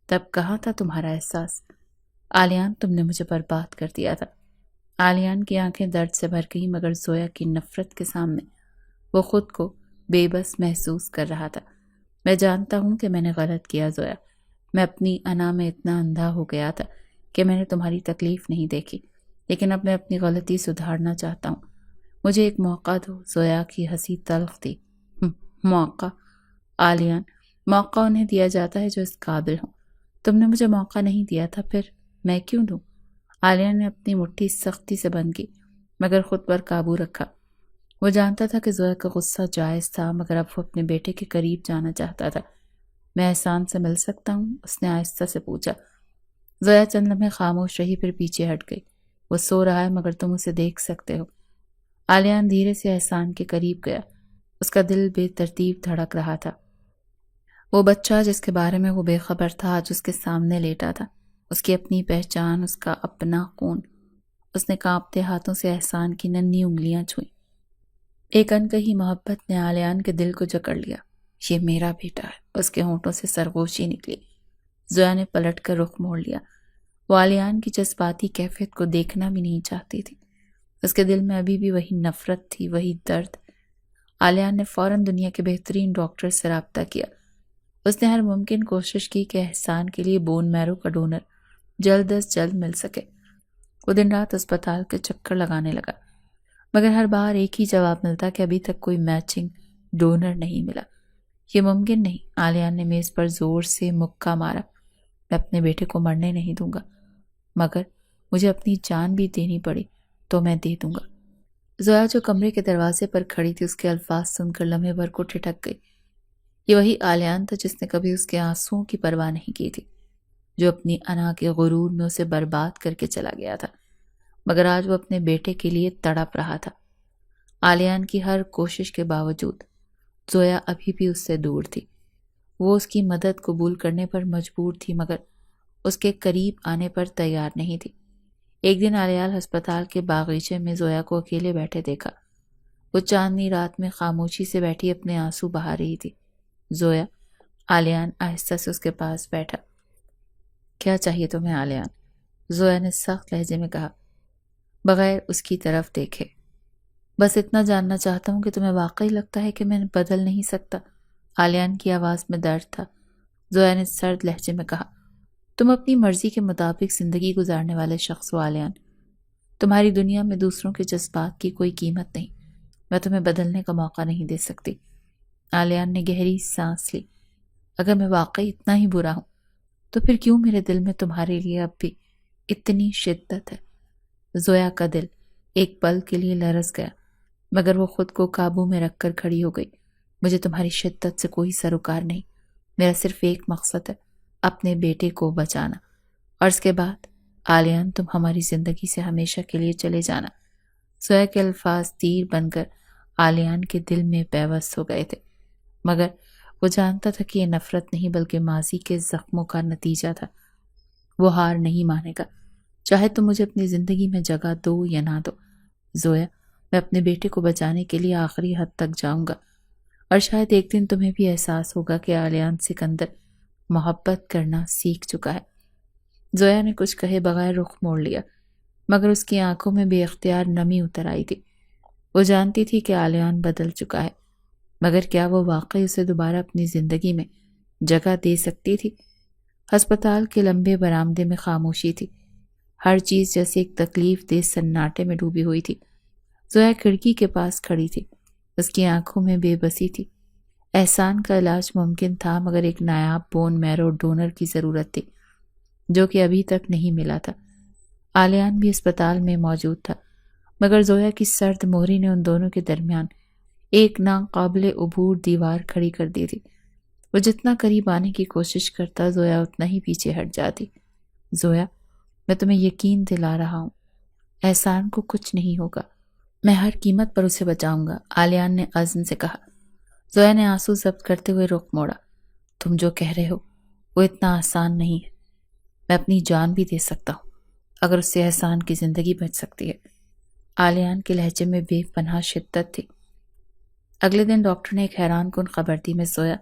تب کہاں تھا تمہارا احساس؟ آلیان، تم نے مجھے برباد کر دیا تھا۔ آلیان کی آنکھیں درد سے بھر گئیں مگر زویا کی نفرت کے سامنے وہ خود کو بے بس محسوس کر رہا تھا۔ میں جانتا ہوں کہ میں نے غلط کیا زویا۔ میں اپنی انا میں اتنا اندھا ہو گیا تھا کہ میں نے تمہاری تکلیف نہیں دیکھی، لیکن اب میں اپنی غلطی سدھارنا چاہتا ہوں۔ مجھے ایک موقع دو۔ زویا کی ہنسی تلخ تھی۔ موقع؟ آلیان، موقع انہیں دیا جاتا ہے جو اس قابل ہوں۔ تم نے مجھے موقع نہیں دیا تھا، پھر میں کیوں دوں؟ آلیان نے اپنی مٹھی سختی سے بند کی مگر خود پر قابو رکھا۔ وہ جانتا تھا کہ زویا کا غصہ جائز تھا مگر اب وہ اپنے بیٹے کے قریب جانا چاہتا تھا۔ میں احسان سے مل سکتا ہوں؟ اس نے آہستہ سے پوچھا۔ زویا چند لمحے خاموش رہی پھر پیچھے ہٹ گئی۔ وہ سو رہا ہے مگر تم اسے دیکھ سکتے ہو۔ آلیان دھیرے سے احسان کے قریب گیا۔ اس کا دل بے ترتیب دھڑک رہا تھا۔ وہ بچہ جس کے بارے میں وہ بے خبر تھا آج اس کے سامنے لیٹا تھا، اس کی اپنی پہچان، اس کا اپنا خون۔ اس نے کانپتے ہاتھوں سے احسان کی ننھی انگلیاں چھوئیں۔ ایک انکہی محبت نے آلیان کے دل کو جکڑ لیا۔ یہ میرا بیٹا ہے۔ اس کے ہونٹوں سے سرگوشی نکلی۔ زویا نے پلٹ کر رخ موڑ لیا۔ وہ آلیان کی جذباتی کیفیت کو دیکھنا بھی نہیں چاہتی تھی۔ اس کے دل میں ابھی بھی وہی نفرت تھی، وہی درد۔ آلیان نے فوراً دنیا کے بہترین ڈاکٹر سے رابطہ کیا۔ اس نے ہر ممکن کوشش کی کہ احسان کے لیے بون میرو کا ڈونر جلد از جلد مل سکے۔ وہ دن رات اسپتال کے چکر لگانے لگا۔ مگر ہر بار ایک ہی جواب ملتا کہ ابھی تک کوئی میچنگ ڈونر نہیں ملا۔ یہ ممکن نہیں۔ عالیہ نے میز پر زور سے مکہ مارا۔ میں اپنے بیٹے کو مرنے نہیں دوں گا، مگر مجھے اپنی جان بھی دینی پڑی تو میں دے دوں گا۔ زویا جو کمرے کے دروازے پر کھڑی تھی، اس کے الفاظ سن کر لمحے بھر کو ٹھٹک گئی۔ یہ وہی عالیان تھا جس نے کبھی اس کے آنسوؤں کی پرواہ نہیں کی تھی، جو اپنی انا کے غرور میں اسے برباد کر کے چلا گیا تھا، مگر آج وہ اپنے بیٹے کے لیے تڑپ رہا تھا۔ عالیان کی ہر کوشش کے باوجود زویا ابھی بھی اس سے دور تھی۔ وہ اس کی مدد قبول کرنے پر مجبور تھی، مگر اس کے قریب آنے پر تیار نہیں تھی۔ ایک دن علیال ہسپتال کے باغیچے میں زویا کو اکیلے بیٹھے دیکھا۔ وہ چاندنی رات میں خاموشی سے بیٹھی اپنے آنسو بہا رہی تھی۔ زویا، علیان آہستہ سے اس کے پاس بیٹھا۔ کیا چاہیے تمہیں علیان؟ زویا نے سخت لہجے میں کہا، بغیر اس کی طرف دیکھے۔ بس اتنا جاننا چاہتا ہوں کہ تمہیں واقعی لگتا ہے کہ میں بدل نہیں سکتا؟ علیان کی آواز میں درد تھا۔ زویا نے سرد لہجے میں کہا، تم اپنی مرضی کے مطابق زندگی گزارنے والے شخص ہو علیان۔ تمہاری دنیا میں دوسروں کے جذبات کی کوئی قیمت نہیں۔ میں تمہیں بدلنے کا موقع نہیں دے سکتی۔ علیان نے گہری سانس لی۔ اگر میں واقعی اتنا ہی برا ہوں تو پھر کیوں میرے دل میں تمہارے لیے اب بھی اتنی شدت ہے؟ زویا کا دل ایک پل کے لیے لرز گیا، مگر وہ خود کو قابو میں رکھ کر کھڑی ہو گئی۔ مجھے تمہاری شدت سے کوئی سروکار نہیں۔ میرا صرف ایک مقصد ہے، اپنے بیٹے کو بچانا، اور اس کے بعد علیان تم ہماری زندگی سے ہمیشہ کے لیے چلے جانا۔ زویا کے الفاظ تیر بن کر علیان کے دل میں پیوست ہو گئے تھے، مگر وہ جانتا تھا کہ یہ نفرت نہیں بلکہ ماضی کے زخموں کا نتیجہ تھا۔ وہ ہار نہیں مانے گا، چاہے تم مجھے اپنی زندگی میں جگہ دو یا نہ دو۔ زویا، میں اپنے بیٹے کو بچانے کے لیے آخری حد تک جاؤں گا، اور شاید ایک دن تمہیں بھی احساس ہوگا کہ علیان سکندر محبت کرنا سیکھ چکا ہے۔ زویا نے کچھ کہے بغیر رخ موڑ لیا، مگر اس کی آنکھوں میں بے اختیار نمی اتر آئی تھی۔ وہ جانتی تھی کہ علیان بدل چکا ہے، مگر کیا وہ واقعی اسے دوبارہ اپنی زندگی میں جگہ دے سکتی تھی؟ ہسپتال کے لمبے برآمدے میں خاموشی تھی۔ ہر چیز جیسے ایک تکلیف دہ سناٹے میں ڈوبی ہوئی تھی۔ زویا کھڑکی کے پاس کھڑی تھی، اس کی آنکھوں میں بے بسی تھی۔ احسان کا علاج ممکن تھا، مگر ایک نایاب بون میرو ڈونر کی ضرورت تھی، جو کہ ابھی تک نہیں ملا تھا۔ علیان بھی اسپتال میں موجود تھا، مگر زویا کی سرد مہری نے ان دونوں کے درمیان ایک ناقابل عبور دیوار کھڑی کر دی تھی۔ وہ جتنا قریب آنے کی کوشش کرتا، زویا اتنا ہی پیچھے ہٹ جاتی۔ زویا، میں تمہیں یقین دلا رہا ہوں، احسان کو کچھ نہیں ہوگا، میں ہر قیمت پر اسے بچاؤں گا، علیان نے عزم سے کہا۔ زویا نے آنسو ضبط کرتے ہوئے رخ موڑا۔ تم جو کہہ رہے ہو وہ اتنا آسان نہیں ہے۔ میں اپنی جان بھی دے سکتا ہوں اگر اس سے احسان کی زندگی بچ سکتی ہے۔ علیان کے لہجے میں بے پناہ شدت تھی۔ اگلے دن ڈاکٹر نے ایک حیران کن خبر دی، میں زویا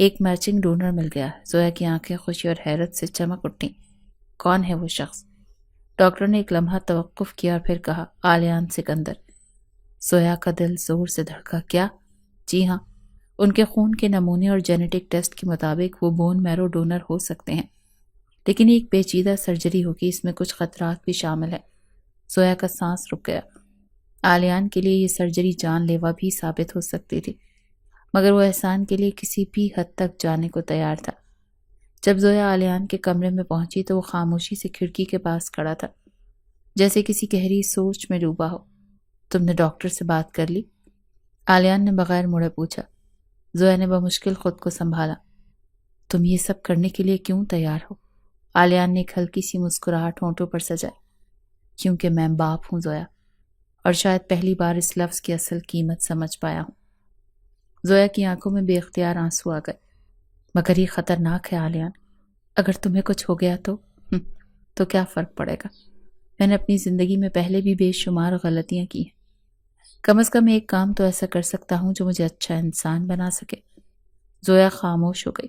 ایک میچنگ ڈونر مل گیا۔ زویا کی آنکھیں خوشی اور حیرت سے چمک اٹھیں۔ کون ہے وہ شخص؟ ڈاکٹر نے ایک لمحہ توقف کیا اور پھر کہا، علیان سکندر۔ زویا کا دل زور سے دھڑکا۔ کیا؟ جی ہاں، ان کے خون کے نمونے اور جینیٹک ٹیسٹ کے مطابق وہ بون میرو ڈونر ہو سکتے ہیں، لیکن ایک پیچیدہ سرجری ہوگی، اس میں کچھ خطرات بھی شامل ہیں۔ زویا کا سانس رک گیا۔ علیان کے لیے یہ سرجری جان لیوا بھی ثابت ہو سکتی تھی، مگر وہ احسان کے لیے کسی بھی حد تک جانے کو تیار تھا۔ جب زویا علیان کے کمرے میں پہنچی تو وہ خاموشی سے کھڑکی کے پاس کھڑا تھا، جیسے کسی گہری سوچ میں ڈوبا ہو۔ تم نے ڈاکٹر سے بات کر لی؟ علیان نے بغیر مڑے پوچھا۔ زویا نے بمشکل خود کو سنبھالا۔ تم یہ سب کرنے کے لیے کیوں تیار ہو؟ علیان نے ایک ہلکی سی مسکراہٹ ہونٹوں پر سجائی۔ کیونکہ میں باپ ہوں زویا، اور شاید پہلی بار اس لفظ کی اصل قیمت سمجھ پایا ہوں۔ زویا کی آنکھوں میں بے اختیار آنسو آ گئے۔ مگر یہ خطرناک ہے علیان، اگر تمہیں کچھ ہو گیا تو کیا فرق پڑے گا؟ میں نے اپنی زندگی میں پہلے بھی بے شمار غلطیاں کی ہیں، کم از کم ایک کام تو ایسا کر سکتا ہوں جو مجھے اچھا انسان بنا سکے۔ زویا خاموش ہو گئی۔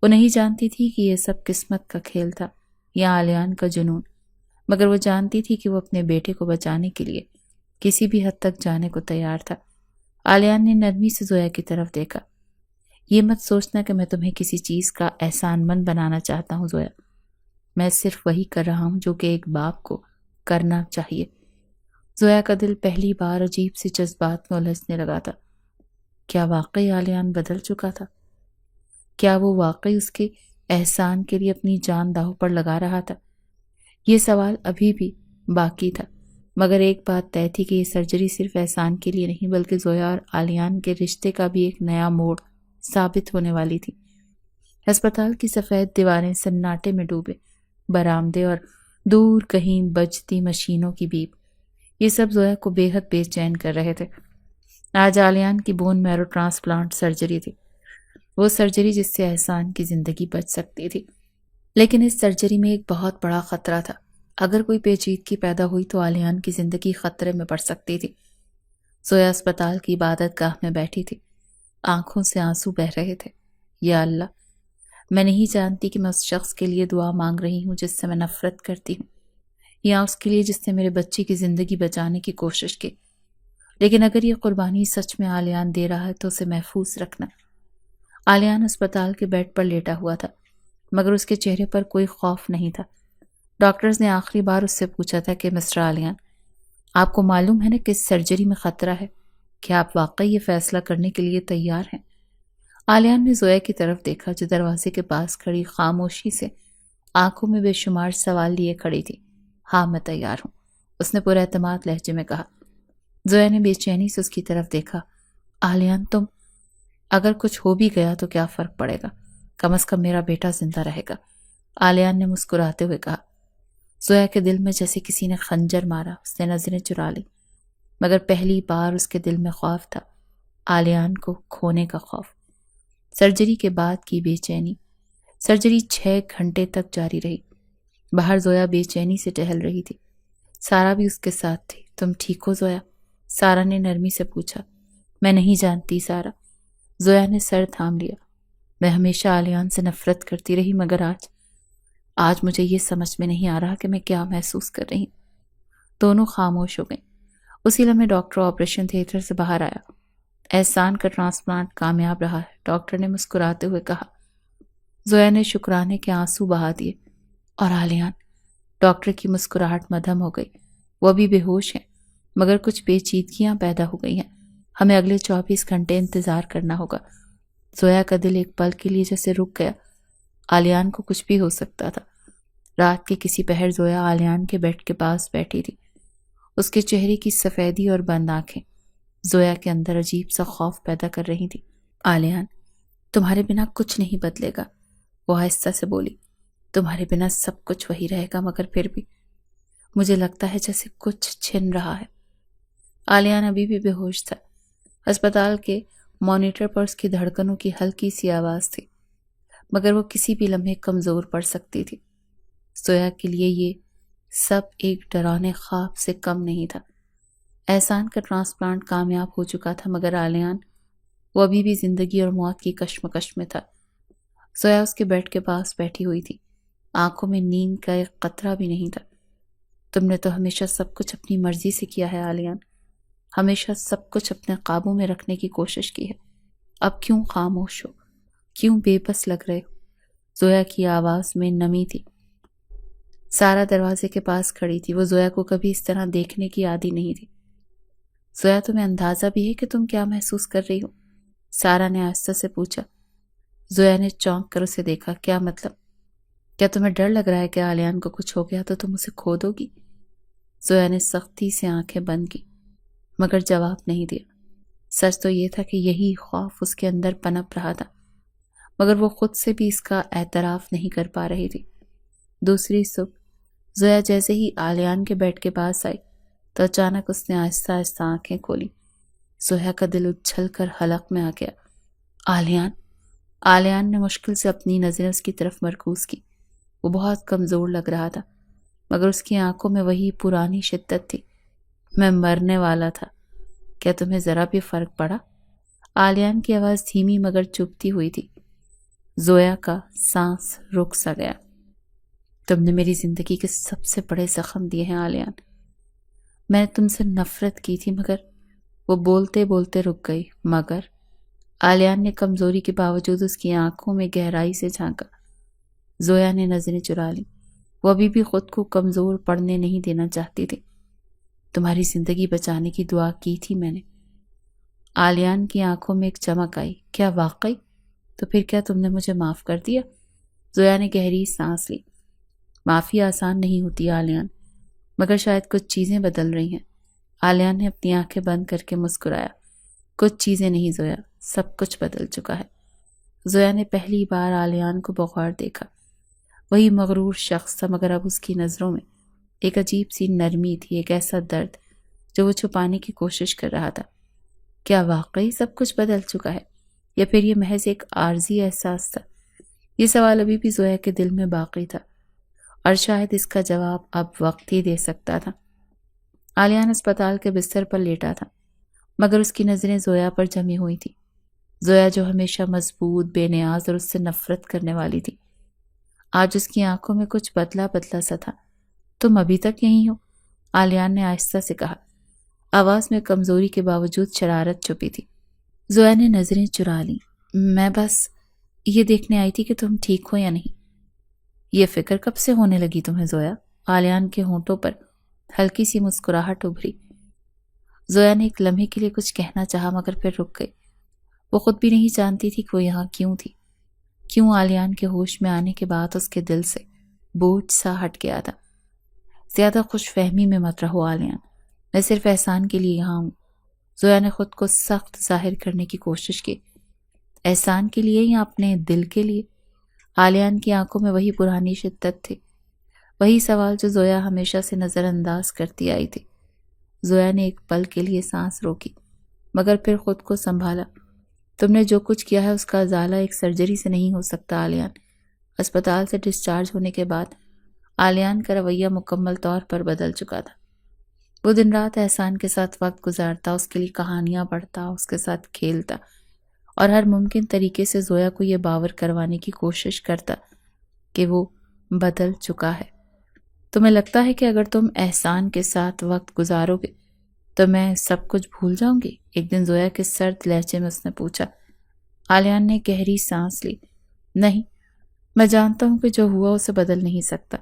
وہ نہیں جانتی تھی کہ یہ سب قسمت کا کھیل تھا یا علیان کا جنون، مگر وہ جانتی تھی کہ وہ اپنے بیٹے کو بچانے کے لیے کسی بھی حد تک جانے کو تیار تھا۔ علیان نے نرمی سے زویا کی طرف دیکھا۔ یہ مت سوچنا کہ میں تمہیں کسی چیز کا احسان مند بنانا چاہتا ہوں زویا، میں صرف وہی کر رہا ہوں جو کہ ایک باپ کو کرنا چاہیے۔ زویا کا دل پہلی بار عجیب سی جذبات میں الجھنے لگا تھا۔ کیا واقعی عالیان بدل چکا تھا؟ کیا وہ واقعی اس کے احسان کے لیے اپنی جان داؤ پر لگا رہا تھا؟ یہ سوال ابھی بھی باقی تھا، مگر ایک بات طے تھی کہ یہ سرجری صرف احسان کے لیے نہیں بلکہ زویا اور عالیان کے رشتے کا بھی ایک نیا موڑ ثابت ہونے والی تھی۔ ہسپتال کی سفید دیواریں سناٹے میں ڈوبے، برآمدے اور دور کہیں بجتی مشینوں کی بیپ، یہ سب زویا کو بے حد بے چین کر رہے تھے۔ آج عالیان کی بون میرو ٹرانسپلانٹ سرجری تھی، وہ سرجری جس سے احسان کی زندگی بچ سکتی تھی۔ لیکن اس سرجری میں ایک بہت بڑا خطرہ تھا۔ اگر کوئی پیچیدگی پیدا ہوئی تو عالیان کی زندگی خطرے میں پڑ سکتی تھی۔ زویا اسپتال کی عبادت گاہ میں بیٹھی تھی، آنکھوں سے آنسو بہہ رہے تھے۔ یا اللہ، میں نہیں جانتی کہ میں اس شخص کے لیے دعا مانگ رہی ہوں جس سے میں نفرت کرتی ہوں، یا اس کے لیے جس نے میرے بچے کی زندگی بچانے کی کوشش کی، لیکن اگر یہ قربانی سچ میں عالیان دے رہا ہے تو اسے محفوظ رکھنا۔ عالیان اسپتال کے بیڈ پر لیٹا ہوا تھا، مگر اس کے چہرے پر کوئی خوف نہیں تھا۔ ڈاکٹرز نے آخری بار اس سے پوچھا تھا کہ مسٹر عالیان، آپ کو معلوم ہے نا کہ اس سرجری میں خطرہ ہے؟ کیا آپ واقعی یہ فیصلہ کرنے کے لیے تیار ہیں؟ عالیان نے زویا کی طرف دیکھا جو دروازے کے پاس کھڑی خاموشی سے آنکھوں میں بے شمار سوال لیے کھڑی تھی۔ ہاں، میں تیار ہوں، اس نے پورا اعتماد لہجے میں کہا۔ زویا نے بے چینی سے اس کی طرف دیکھا۔ عالیان، تم، اگر کچھ ہو بھی گیا تو کیا فرق پڑے گا؟ کم از کم میرا بیٹا زندہ رہے گا، عالیان نے مسکراتے ہوئے کہا۔ زویا کے دل میں جیسے کسی نے خنجر مارا، اس نے نظریں چرا لی، مگر پہلی بار اس کے دل میں خوف تھا، عالیان کو کھونے کا خوف۔ سرجری کے بعد کی بے چینی۔ سرجری 6 گھنٹے تک جاری رہی۔ باہر زویا بے چینی سے ٹہل رہی تھی، سارا بھی اس کے ساتھ تھی۔ تم ٹھیک ہو زویا؟ سارا نے نرمی سے پوچھا۔ میں نہیں جانتی سارا، زویا نے سر تھام لیا۔ میں ہمیشہ عالیان سے نفرت کرتی رہی، مگر آج مجھے یہ سمجھ میں نہیں آ رہا کہ میں کیا محسوس کر رہی ہوں۔ دونوں خاموش ہو گئیں۔ اسی لمحے ڈاکٹر آپریشن تھیٹر سے باہر آیا۔ احسان کا ٹرانسپلانٹ کامیاب رہا ہے، ڈاکٹر نے مسکراتے ہوئے کہا۔ زویا نے شکرانے کے آنسو بہا دیے۔ اور عالیان؟ ڈاکٹر کی مسکراہٹ مدھم ہو گئی۔ وہ بھی بے ہوش ہیں، مگر کچھ پیچیدگیاں پیدا ہو گئی ہیں، ہمیں اگلے 24 گھنٹے انتظار کرنا ہوگا۔ زویا کا دل ایک پل کے لیے جیسے رک گیا۔ عالیان کو کچھ بھی ہو سکتا تھا۔ رات کے کسی پہر زویا عالیان کے بیڈ کے پاس بیٹھی تھی، اس کے چہرے کی سفیدی اور بند آنکھیں زویا کے اندر عجیب سا خوف پیدا کر رہی تھی۔ عالیان، تمہارے بنا کچھ نہیں بدلے گا، وہ آہستہ سے بولی۔ تمہارے بنا سب کچھ وہی رہے گا، مگر پھر بھی مجھے لگتا ہے جیسے کچھ چھن رہا ہے۔ عالیان ابھی بھی بے ہوش تھا۔ ہسپتال کے مانیٹر پر اس کی دھڑکنوں کی ہلکی سی آواز تھی، مگر وہ کسی بھی لمحے کمزور پڑ سکتی تھی۔ زویا کے لیے یہ سب ایک ڈرانے خواب سے کم نہیں تھا۔ احسان کا ٹرانسپلانٹ کامیاب ہو چکا تھا، مگر عالیان، وہ ابھی بھی زندگی اور موت کی کشمکش میں تھا۔ زویا اس کے بیڈ کے پاس بیٹھی ہوئی تھی، آنکھوں میں نیند کا ایک قطرہ بھی نہیں تھا۔ تم نے تو ہمیشہ سب کچھ اپنی مرضی سے کیا ہے عالیان، ہمیشہ سب کچھ اپنے قابو میں رکھنے کی کوشش کی ہے۔ اب کیوں خاموش ہو؟ کیوں بے بس لگ رہے ہو؟ زویا کی آواز میں نمی تھی۔ سارا دروازے کے پاس کھڑی تھی، وہ زویا کو کبھی اس طرح دیکھنے کی عادی نہیں تھی۔ زویا، تمہیں اندازہ بھی ہے کہ تم کیا محسوس کر رہی ہو؟ سارا نے آہستہ سے پوچھا۔ زویا نے چونک کر اسے دیکھا۔ کیا مطلب؟ کیا تمہیں ڈر لگ رہا ہے کہ عالیان کو کچھ ہو گیا تو تم اسے کھو دو گی؟ زویا نے سختی سے آنکھیں بند کی، مگر جواب نہیں دیا۔ سچ تو یہ تھا کہ یہی خوف اس کے اندر پنپ رہا تھا، مگر وہ خود سے بھی اس کا اعتراف نہیں کر پا رہی تھی۔ دوسری صبح زویا جیسے ہی عالیان کے بیڈ کے پاس آئی تو اچانک اس نے آہستہ آہستہ آنکھیں کھولی۔ زویا کا دل اچھل کر حلق میں آ گیا۔ عالیان؟ عالیان نے مشکل سے اپنی نظریں اس کی طرف مرکوز کی۔ وہ بہت کمزور لگ رہا تھا، مگر اس کی آنکھوں میں وہی پرانی شدت تھی۔ میں مرنے والا تھا، کیا تمہیں ذرا بھی فرق پڑا؟ عالیان کی آواز دھیمی مگر چبھتی ہوئی تھی۔ زویا کا سانس رک سا گیا۔ تم نے میری زندگی کے سب سے بڑے زخم دیے ہیں عالیان، میں نے تم سے نفرت کی تھی، مگر وہ بولتے بولتے رک گئی۔ مگر عالیان نے کمزوری کے باوجود اس کی آنکھوں میں گہرائی سے جھانکا۔ زویا نے نظریں چرا لی، وہ ابھی بھی خود کو کمزور پڑنے نہیں دینا چاہتی تھی۔ تمہاری زندگی بچانے کی دعا کی تھی میں نے۔ آلیان کی آنکھوں میں ایک چمک آئی۔ کیا واقعی؟ تو پھر کیا تم نے مجھے معاف کر دیا؟ زویا نے گہری سانس لی۔ معافی آسان نہیں ہوتی آلیان، مگر شاید کچھ چیزیں بدل رہی ہیں۔ آلیان نے اپنی آنکھیں بند کر کے مسکرایا۔ کچھ چیزیں نہیں زویا، سب کچھ بدل چکا ہے۔ زویا نے پہلی بار آلیان کو بغور دیکھا۔ وہی مغرور شخص تھا، مگر اب اس کی نظروں میں ایک عجیب سی نرمی تھی، ایک ایسا درد جو وہ چھپانے کی کوشش کر رہا تھا۔ کیا واقعی سب کچھ بدل چکا ہے، یا پھر یہ محض ایک عارضی احساس تھا؟ یہ سوال ابھی بھی زویا کے دل میں باقی تھا، اور شاید اس کا جواب اب وقت ہی دے سکتا تھا۔ آلیان اسپتال کے بستر پر لیٹا تھا، مگر اس کی نظریں زویا پر جمی ہوئی تھی۔ زویا جو ہمیشہ مضبوط، بے نیاز اور اس سے نفرت کرنے والی تھی، آج اس کی آنکھوں میں کچھ بدلا بدلا سا تھا۔ تم ابھی تک یہیں ہو؟ آلیان نے آہستہ سے کہا۔ آواز میں کمزوری کے باوجود شرارت چھپی تھی۔ زویا نے نظریں چرا لیں۔ میں بس یہ دیکھنے آئی تھی کہ تم ٹھیک ہو یا نہیں۔ یہ فکر کب سے ہونے لگی تمہیں زویا؟ آلیان کے ہونٹوں پر ہلکی سی مسکراہٹ ابھری۔ زویا نے ایک لمحے کے لیے کچھ کہنا چاہا، مگر پھر رک گئی۔ وہ خود بھی نہیں جانتی تھی کہ وہ یہاں کیوں تھی، کیوں آلیان کے ہوش میں آنے کے بعد اس کے دل سے بوجھ سا ہٹ گیا تھا۔ زیادہ خوش فہمی میں مت رہو آلیان، میں صرف احسان کے لیے یہاں ہوں۔ زویا نے خود کو سخت ظاہر کرنے کی کوشش کی۔ احسان کے لیے یا اپنے دل کے لیے؟ آلیان کی آنکھوں میں وہی پرانی شدت تھی، وہی سوال جو زویا ہمیشہ سے نظر انداز کرتی آئی تھی۔ زویا نے ایک پل کے لیے سانس روکی، مگر پھر خود کو سنبھالا۔ تم نے جو کچھ کیا ہے اس کا ازالہ ایک سرجری سے نہیں ہو سکتا آلیان۔ اسپتال سے ڈسچارج ہونے کے بعد آلیان کا رویہ مکمل طور پر بدل چکا تھا۔ وہ دن رات احسان کے ساتھ وقت گزارتا، اس کے لیے کہانیاں پڑھتا، اس کے ساتھ کھیلتا، اور ہر ممکن طریقے سے زویا کو یہ باور کروانے کی کوشش کرتا کہ وہ بدل چکا ہے۔ تمہیں لگتا ہے کہ اگر تم احسان کے ساتھ وقت گزارو گے تو میں سب کچھ بھول جاؤں گی؟ ایک دن زویا کے سرد لہجے میں اس نے پوچھا۔ آلیان نے گہری سانس لی۔ نہیں، میں جانتا ہوں کہ جو ہوا اسے بدل نہیں سکتا،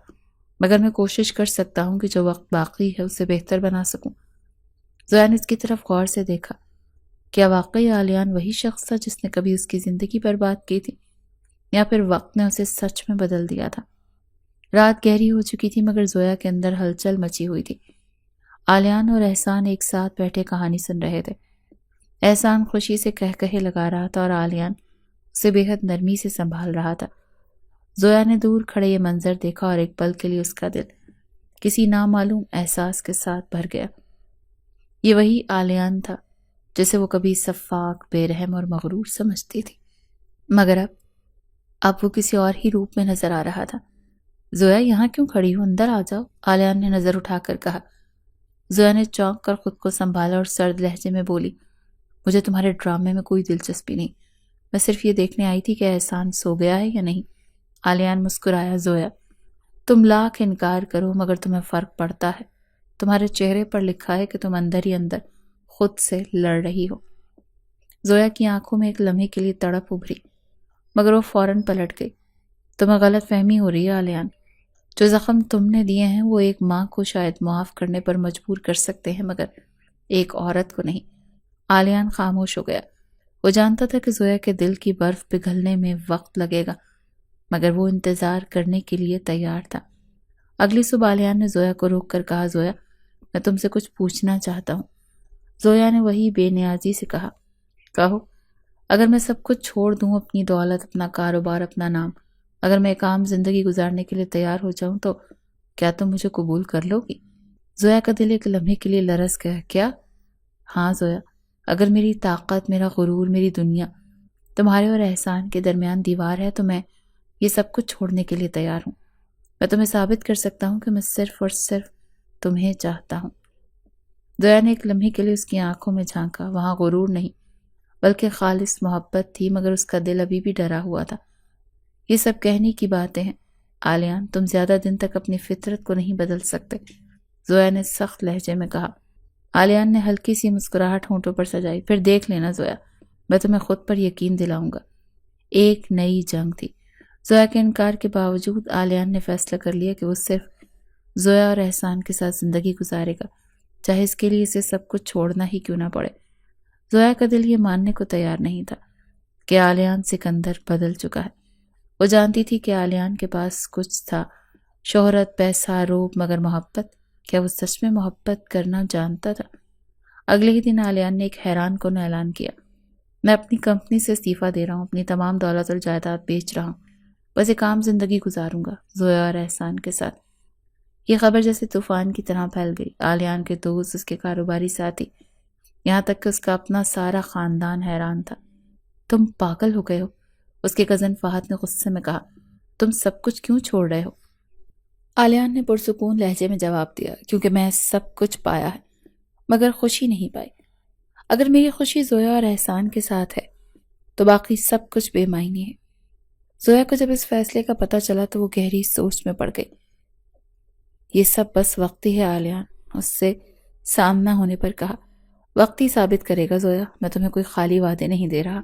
مگر میں کوشش کر سکتا ہوں کہ جو وقت باقی ہے اسے بہتر بنا سکوں۔ زویا نے اس کی طرف غور سے دیکھا۔ کیا واقعی آلیان وہی شخص تھا جس نے کبھی اس کی زندگی برباد کی تھی، یا پھر وقت نے اسے سچ میں بدل دیا تھا؟ رات گہری ہو چکی تھی، مگر زویا کے اندر ہلچل مچی ہوئی تھی۔ آلیان اور احسان ایک ساتھ بیٹھے کہانی سن رہے تھے۔ احسان خوشی سے کہے لگا رہا تھا اور آلیان اسے بے حد نرمی سے سنبھال رہا تھا۔ زویا نے دور کھڑے یہ منظر دیکھا اور ایک پل کے لیے اس کا دل کسی نامعلوم احساس کے ساتھ بھر گیا۔ یہ وہی آلیان تھا جسے وہ کبھی شفاق، بے رحم اور مغرور سمجھتی تھی، مگر اب وہ کسی اور ہی روپ میں نظر آ رہا تھا۔ زویا یہاں کیوں کھڑی ہو؟ اندر آ جاؤ، آلیان نے نظر اٹھا کر کہا۔ زویا نے چونک کر خود کو سنبھالا اور سرد لہجے میں بولی، مجھے تمہارے ڈرامے میں کوئی دلچسپی نہیں، میں صرف یہ دیکھنے آئی تھی کہ احسان سو گیا ہے یا نہیں۔ آلیان مسکرایا۔ زویا، تم لاکھ انکار کرو مگر تمہیں فرق پڑتا ہے۔ تمہارے چہرے پر لکھا ہے کہ تم اندر ہی اندر خود سے لڑ رہی ہو۔ زویا کی آنکھوں میں ایک لمحے کے لیے تڑپ ابھری، مگر وہ فوراً پلٹ گئی۔ تمہیں غلط فہمی ہو رہی ہے آلیان، جو زخم تم نے دیے ہیں وہ ایک ماں کو شاید معاف کرنے پر مجبور کر سکتے ہیں، مگر ایک عورت کو نہیں۔ آلیان خاموش ہو گیا۔ وہ جانتا تھا کہ زویا کے دل کی برف پگھلنے میں وقت لگے گا، مگر وہ انتظار کرنے کے لیے تیار تھا۔ اگلی صبح آلیان نے زویا کو روک کر کہا، زویا، میں تم سے کچھ پوچھنا چاہتا ہوں۔ زویا نے وہی بے نیازی سے کہا، کہو۔ اگر میں سب کچھ چھوڑ دوں، اپنی دولت، اپنا کاروبار، اپنا نام، اگر میں ایک عام زندگی گزارنے کے لیے تیار ہو جاؤں تو کیا تم مجھے قبول کر لو گی؟ زویا کا دل ایک لمحے کے لیے لرز گیا۔ کیا؟ ہاں زویا، اگر میری طاقت، میرا غرور، میری دنیا تمہارے اور احسان کے درمیان دیوار ہے تو میں یہ سب کچھ چھوڑنے کے لیے تیار ہوں۔ میں تمہیں ثابت کر سکتا ہوں کہ میں صرف اور صرف تمہیں چاہتا ہوں۔ زویا نے ایک لمحے کے لیے اس کی آنکھوں میں جھانکا۔ وہاں غرور نہیں بلکہ خالص محبت تھی، مگر اس کا دل ابھی بھی ڈرا ہوا تھا۔ یہ سب کہنے کی باتیں ہیں آلیان، تم زیادہ دن تک اپنی فطرت کو نہیں بدل سکتے، زویا نے سخت لہجے میں کہا۔ آلیان نے ہلکی سی مسکراہٹ ہونٹوں پر سجائی۔ پھر دیکھ لینا زویا، میں تمہیں خود پر یقین دلاؤں گا۔ ایک نئی جنگ تھی۔ زویا کے انکار کے باوجود آلیان نے فیصلہ کر لیا کہ وہ صرف زویا اور احسان کے ساتھ زندگی گزارے گا۔ چاہے اس کے لیے اسے سب کچھ چھوڑنا ہی کیوں نہ پڑے۔ زویا کا دل یہ ماننے کو تیار نہیں تھا کہ آلیان سکندر بدل چکا ہے۔ وہ جانتی تھی کہ آلیان کے پاس کچھ تھا، شہرت، پیسہ، روب، مگر محبت؟ کیا وہ سچ میں محبت کرنا جانتا تھا؟ اگلے ہی دن آلیان نے ایک حیران کن اعلان کیا، میں اپنی کمپنی سے استعفیٰ دے رہا ہوں، اپنی تمام دولت اور جائیداد بیچ رہا ہوں، بس ایک عام زندگی گزاروں گا زویا اور احسان کے ساتھ۔ یہ خبر جیسے طوفان کی طرح پھیل گئی۔ آلیان کے دوست، اس کے کاروباری ساتھی، یہاں تک کہ اس کا اپنا سارا خاندان حیران تھا۔ تم پاگل ہو گئے ہو، اس کے کزن فہد نے غصے میں کہا، تم سب کچھ کیوں چھوڑ رہے ہو؟ آلیان نے پرسکون لہجے میں جواب دیا، کیونکہ میں سب کچھ پایا ہے مگر خوشی نہیں پائی۔ اگر میری خوشی زویا اور احسان کے ساتھ ہے تو باقی سب کچھ بے معنی ہے۔ زویا کو جب اس فیصلے کا پتہ چلا تو وہ گہری سوچ میں پڑ گئی۔ یہ سب بس وقتی ہے آلیان، اس سے سامنا ہونے پر کہا۔ وقت ہی ثابت کرے گا زویا، میں تمہیں کوئی خالی وعدے نہیں دے رہا،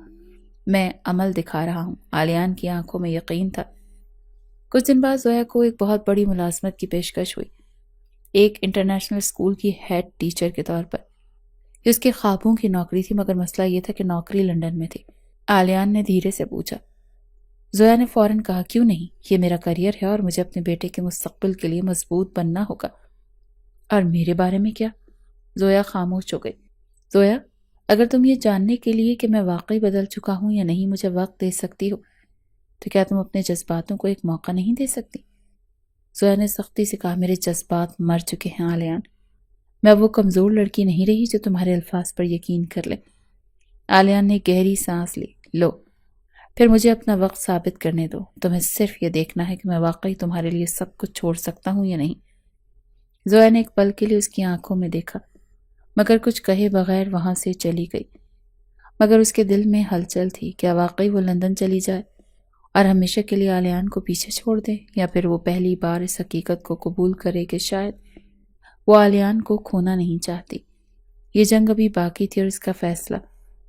میں عمل دکھا رہا ہوں۔ آلیان کی آنکھوں میں یقین تھا۔ کچھ دن بعد زویا کو ایک بہت بڑی ملازمت کی پیشکش ہوئی، ایک انٹرنیشنل اسکول کی ہیڈ ٹیچر کے طور پر۔ یہ اس کے خوابوں کی نوکری تھی، مگر مسئلہ یہ تھا کہ نوکری لندن میں تھی۔ آلیان نے دھیرے سے پوچھا۔ زویا نے فوراً کہا، کیوں نہیں، یہ میرا کریئر ہے اور مجھے اپنے بیٹے کے مستقبل کے لیے مضبوط بننا ہوگا۔ اور میرے بارے میں کیا؟ زویا خاموش ہو گئی۔ زویا، اگر تم یہ جاننے کے لیے کہ میں واقعی بدل چکا ہوں یا نہیں مجھے وقت دے سکتی ہو تو کیا تم اپنے جذباتوں کو ایک موقع نہیں دے سکتی؟ زویا نے سختی سے کہا، میرے جذبات مر چکے ہیں آلیان، میں وہ کمزور لڑکی نہیں رہی جو تمہارے الفاظ پر یقین کر لے۔ آلیان نے گہری سانس لی۔ لو، پھر مجھے اپنا وقت ثابت کرنے دو، تمہیں صرف یہ دیکھنا ہے کہ میں واقعی تمہارے لیے سب کچھ چھوڑ سکتا ہوں یا نہیں۔ زویا نے ایک پل کے لیے اس کی آنکھوں میں دیکھا، مگر کچھ کہے بغیر وہاں سے چلی گئی۔ مگر اس کے دل میں ہلچل تھی، کیا واقعی وہ لندن چلی جائے اور ہمیشہ کے لیے آلیان کو پیچھے چھوڑ دے، یا پھر وہ پہلی بار اس حقیقت کو قبول کرے کہ شاید وہ آلیان کو کھونا نہیں چاہتی۔ یہ جنگ ابھی باقی تھی اور اس کا فیصلہ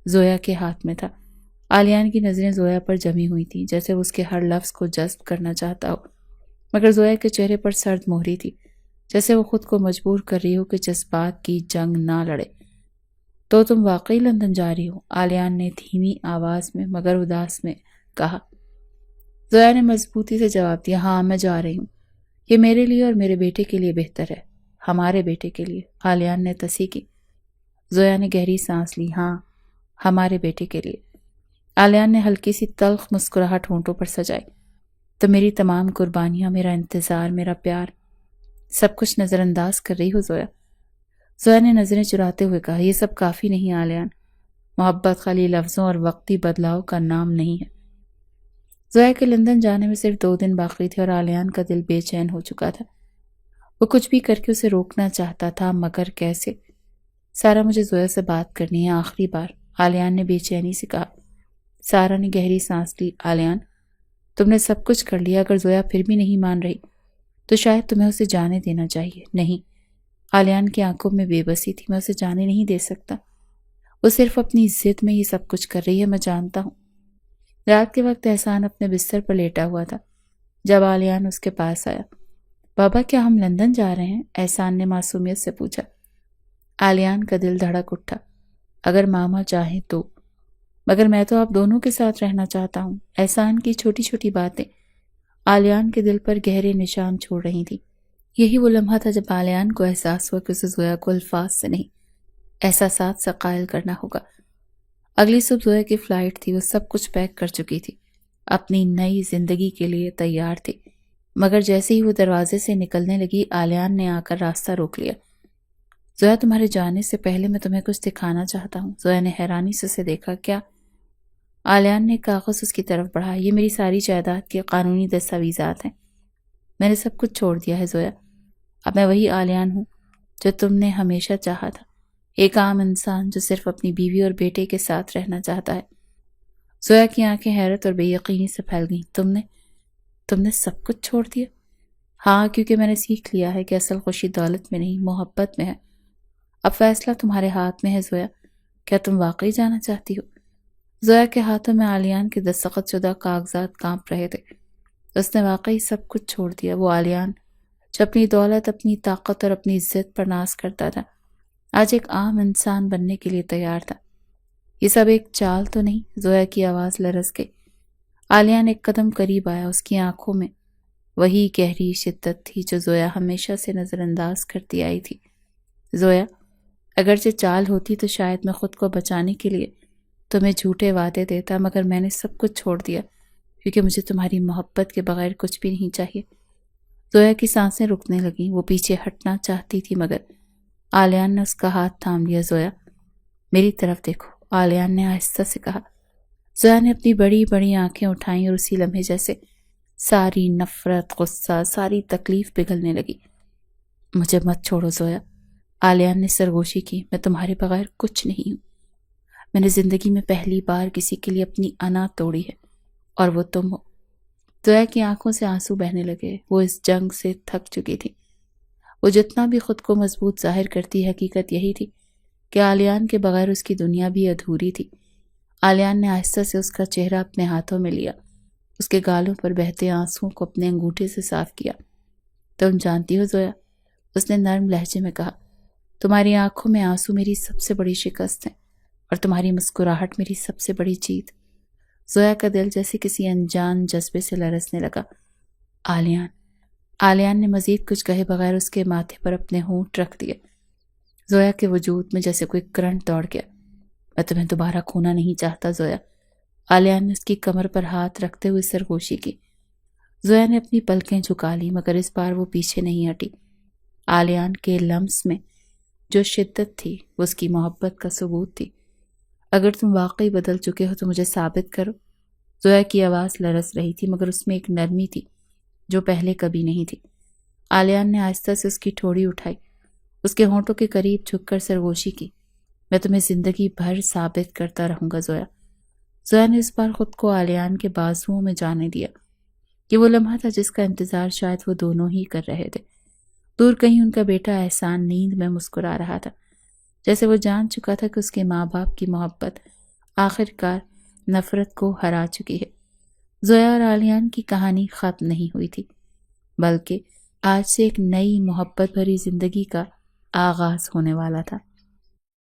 زویا کے ہاتھ میں تھا۔ آلیان کی نظریں زویا پر جمی ہوئی تھیں، جیسے وہ اس کے ہر لفظ کو جذب کرنا چاہتا ہو، مگر زویا کے چہرے پر سرد مہری تھی، جیسے وہ خود کو مجبور کر رہی ہو کہ جذبات کی جنگ نہ لڑے۔ تو تم واقعی لندن جا رہی ہو؟ آلیان نے دھیمی آواز میں مگر اداس میں کہا۔ زویا نے مضبوطی سے جواب دیا، ہاں میں جا رہی ہوں، یہ میرے لیے اور میرے بیٹے کے لیے بہتر ہے، ہمارے بیٹے کے لیے۔ آلیان نے تصحیح کی۔ زویا نے گہری سانس لی، ہاں ہمارے بیٹے کے لیے۔ آلیان نے ہلکی سی تلخ مسکراہٹ ہونٹوں پر سجائی۔ تو میری تمام قربانیاں، میرا انتظار، میرا پیار، سب کچھ نظر انداز کر رہی ہو زویا؟ زویا نے نظریں چراتے ہوئے کہا، یہ سب کافی نہیں آلیان، محبت خالی لفظوں اور وقتی بدلاؤ کا نام نہیں ہے۔ زویا کے لندن جانے میں صرف 2 دن باقی تھے اور آلیان کا دل بے چین ہو چکا تھا۔ وہ کچھ بھی کر کے اسے روکنا چاہتا تھا، مگر کیسے؟ سارا، مجھے زویا سے بات کرنی ہے، آخری بار، آلیان نے بے چینی سے کہا۔ سارا نے گہری سانس لی۔ آلیان، تم نے سب کچھ کر لیا، اگر زویا پھر بھی نہیں مان رہی تو شاید تمہیں اسے جانے دینا چاہیے۔ نہیں، آلیان کی آنکھوں میں بے بسی تھی، میں اسے جانے نہیں دے سکتا، وہ صرف اپنی ضد میں یہ سب کچھ کر رہی ہے، میں جانتا ہوں۔ رات کے وقت احسان اپنے بستر پر لیٹا ہوا تھا جب آلیان اس کے پاس آیا۔ بابا، کیا ہم لندن جا رہے ہیں؟ احسان نے معصومیت سے پوچھا۔ آلیان کا دل دھڑک اٹھا۔ اگر ماما چاہیں تو، مگر میں تو آپ دونوں کے ساتھ رہنا چاہتا ہوں۔ احسان کی چھوٹی چھوٹی باتیں آلیان کے دل پر گہرے نشان چھوڑ رہی تھی۔ یہی وہ لمحہ تھا جب آلیان کو احساس ہوا کہ اسے زویا کو الفاظ سے نہیں، احساسات سے قائل کرنا ہوگا۔ اگلی صبح زویا کی فلائٹ تھی، وہ سب کچھ پیک کر چکی تھی، اپنی نئی زندگی کے لیے تیار تھی، مگر جیسے ہی وہ دروازے سے نکلنے لگی آلیان نے آ کر راستہ روک لیا۔ زویا، تمہارے جانے سے پہلے میں تمہیں کچھ دکھانا چاہتا ہوں۔ زویا نے حیرانی سے اسے دیکھا۔ کیا؟ آلیان نے کاغذ اس کی طرف بڑھا۔ یہ میری ساری جائیداد کے قانونی دستاویزات ہیں، میں نے سب کچھ چھوڑ دیا ہے زویا، اب میں وہی آلیان ہوں جو تم نے ہمیشہ چاہا تھا، ایک عام انسان جو صرف اپنی بیوی اور بیٹے کے ساتھ رہنا چاہتا ہے۔ زویا کی آنکھیں حیرت اور بے یقینی سے پھیل گئیں۔ تم نے سب کچھ چھوڑ دیا؟ ہاں، کیونکہ میں نے سیکھ لیا ہے کہ اصل خوشی دولت میں نہیں، محبت میں ہے۔ اب فیصلہ تمہارے ہاتھ میں ہے زویا، کیا تم واقعی جانا چاہتی ہو؟ زویا کے ہاتھوں میں آلیان کے دستخط شدہ کاغذات کانپ رہے تھے۔ اس نے واقعی سب کچھ چھوڑ دیا۔ وہ آلیان جو اپنی دولت، اپنی طاقت اور اپنی عزت پر ناز کرتا تھا، آج ایک عام انسان بننے کے لیے تیار تھا۔ یہ سب ایک چال تو نہیں؟ زویا کی آواز لرز گئی۔ عالیہ نے ایک قدم قریب آیا۔ اس کی آنکھوں میں وہی گہری شدت تھی جو زویا ہمیشہ سے نظر انداز کرتی آئی تھی۔ زویا، اگرچہ چال ہوتی تو شاید میں خود کو بچانے کے لیے تمہیں جھوٹے وعدے دیتا، مگر میں نے سب کچھ چھوڑ دیا کیونکہ مجھے تمہاری محبت کے بغیر کچھ بھی نہیں چاہیے۔ زویا کی سانسیں رکنے لگیں۔ وہ پیچھے ہٹنا چاہتی تھی مگر عالیہ نے اس کا ہاتھ تھام لیا۔ زویا، میری طرف دیکھو، عالیہ نے آہستہ سے کہا۔ زویا نے اپنی بڑی بڑی آنکھیں اٹھائیں اور اسی لمحے جیسے ساری نفرت، غصہ، ساری تکلیف پگھلنے لگی۔ مجھے مت چھوڑو زویا، عالیہ نے سرگوشی کی۔ میں تمہارے بغیر کچھ نہیں ہوں۔ میں نے زندگی میں پہلی بار کسی کے لیے اپنی انا توڑی ہے اور وہ تم ہو۔ زویا کی آنکھوں سے آنسو بہنے لگے۔ وہ اس جنگ سے تھک چکی تھی۔ وہ جتنا بھی خود کو مضبوط ظاہر کرتی، حقیقت یہی تھی کہ عالیان کے بغیر اس کی دنیا بھی ادھوری تھی۔ عالیان نے آہستہ سے اس کا چہرہ اپنے ہاتھوں میں لیا، اس کے گالوں پر بہتے آنسوؤں کو اپنے انگوٹھے سے صاف کیا۔ تم جانتی ہو زویا، اس نے نرم لہجے میں کہا، تمہاری آنکھوں میں آنسو میری سب سے بڑی شکست ہے اور تمہاری مسکراہٹ میری سب سے بڑی جیت۔ زویا کا دل جیسے کسی انجان جذبے سے لرزنے لگا۔ عالیان نے مزید کچھ کہے بغیر اس کے ماتھے پر اپنے ہونٹ رکھ دیے۔ زویا کے وجود میں جیسے کوئی کرنٹ دوڑ گیا۔ میں تمہیں دوبارہ کھونا نہیں چاہتا زویا۔ عالیان نے اس کی کمر پر ہاتھ رکھتے ہوئے سرگوشی کی۔ زویا نے اپنی پلکیں جھکا لی مگر اس بار وہ پیچھے نہیں ہٹی۔ عالیان کے لمس میں جو شدت تھی وہ اس کی محبت کا ثبوت تھی۔ اگر تم واقعی بدل چکے ہو تو مجھے ثابت کرو۔ زویا کی آواز لرز رہی تھی مگر اس میں ایک نرمی تھی جو پہلے کبھی نہیں تھی۔ عالیان نے آہستہ سے اس کی ٹھوڑی اٹھائی، اس کے ہونٹوں کے قریب جھک کر سرگوشی کی۔ میں تمہیں زندگی بھر ثابت کرتا رہوں گا زویا۔ زویا نے اس بار خود کو عالیان کے بازوؤں میں جانے دیا۔ یہ وہ لمحہ تھا جس کا انتظار شاید وہ دونوں ہی کر رہے تھے۔ دور کہیں ان کا بیٹا احسان نیند میں مسکرا رہا تھا، جیسے وہ جان چکا تھا کہ اس کے ماں باپ کی محبت آخر کار نفرت کو ہرا چکی ہے۔ زویا اور عالیان کی کہانی ختم نہیں ہوئی تھی، بلکہ آج سے ایک نئی محبت بھری زندگی کا آغاز ہونے والا تھا۔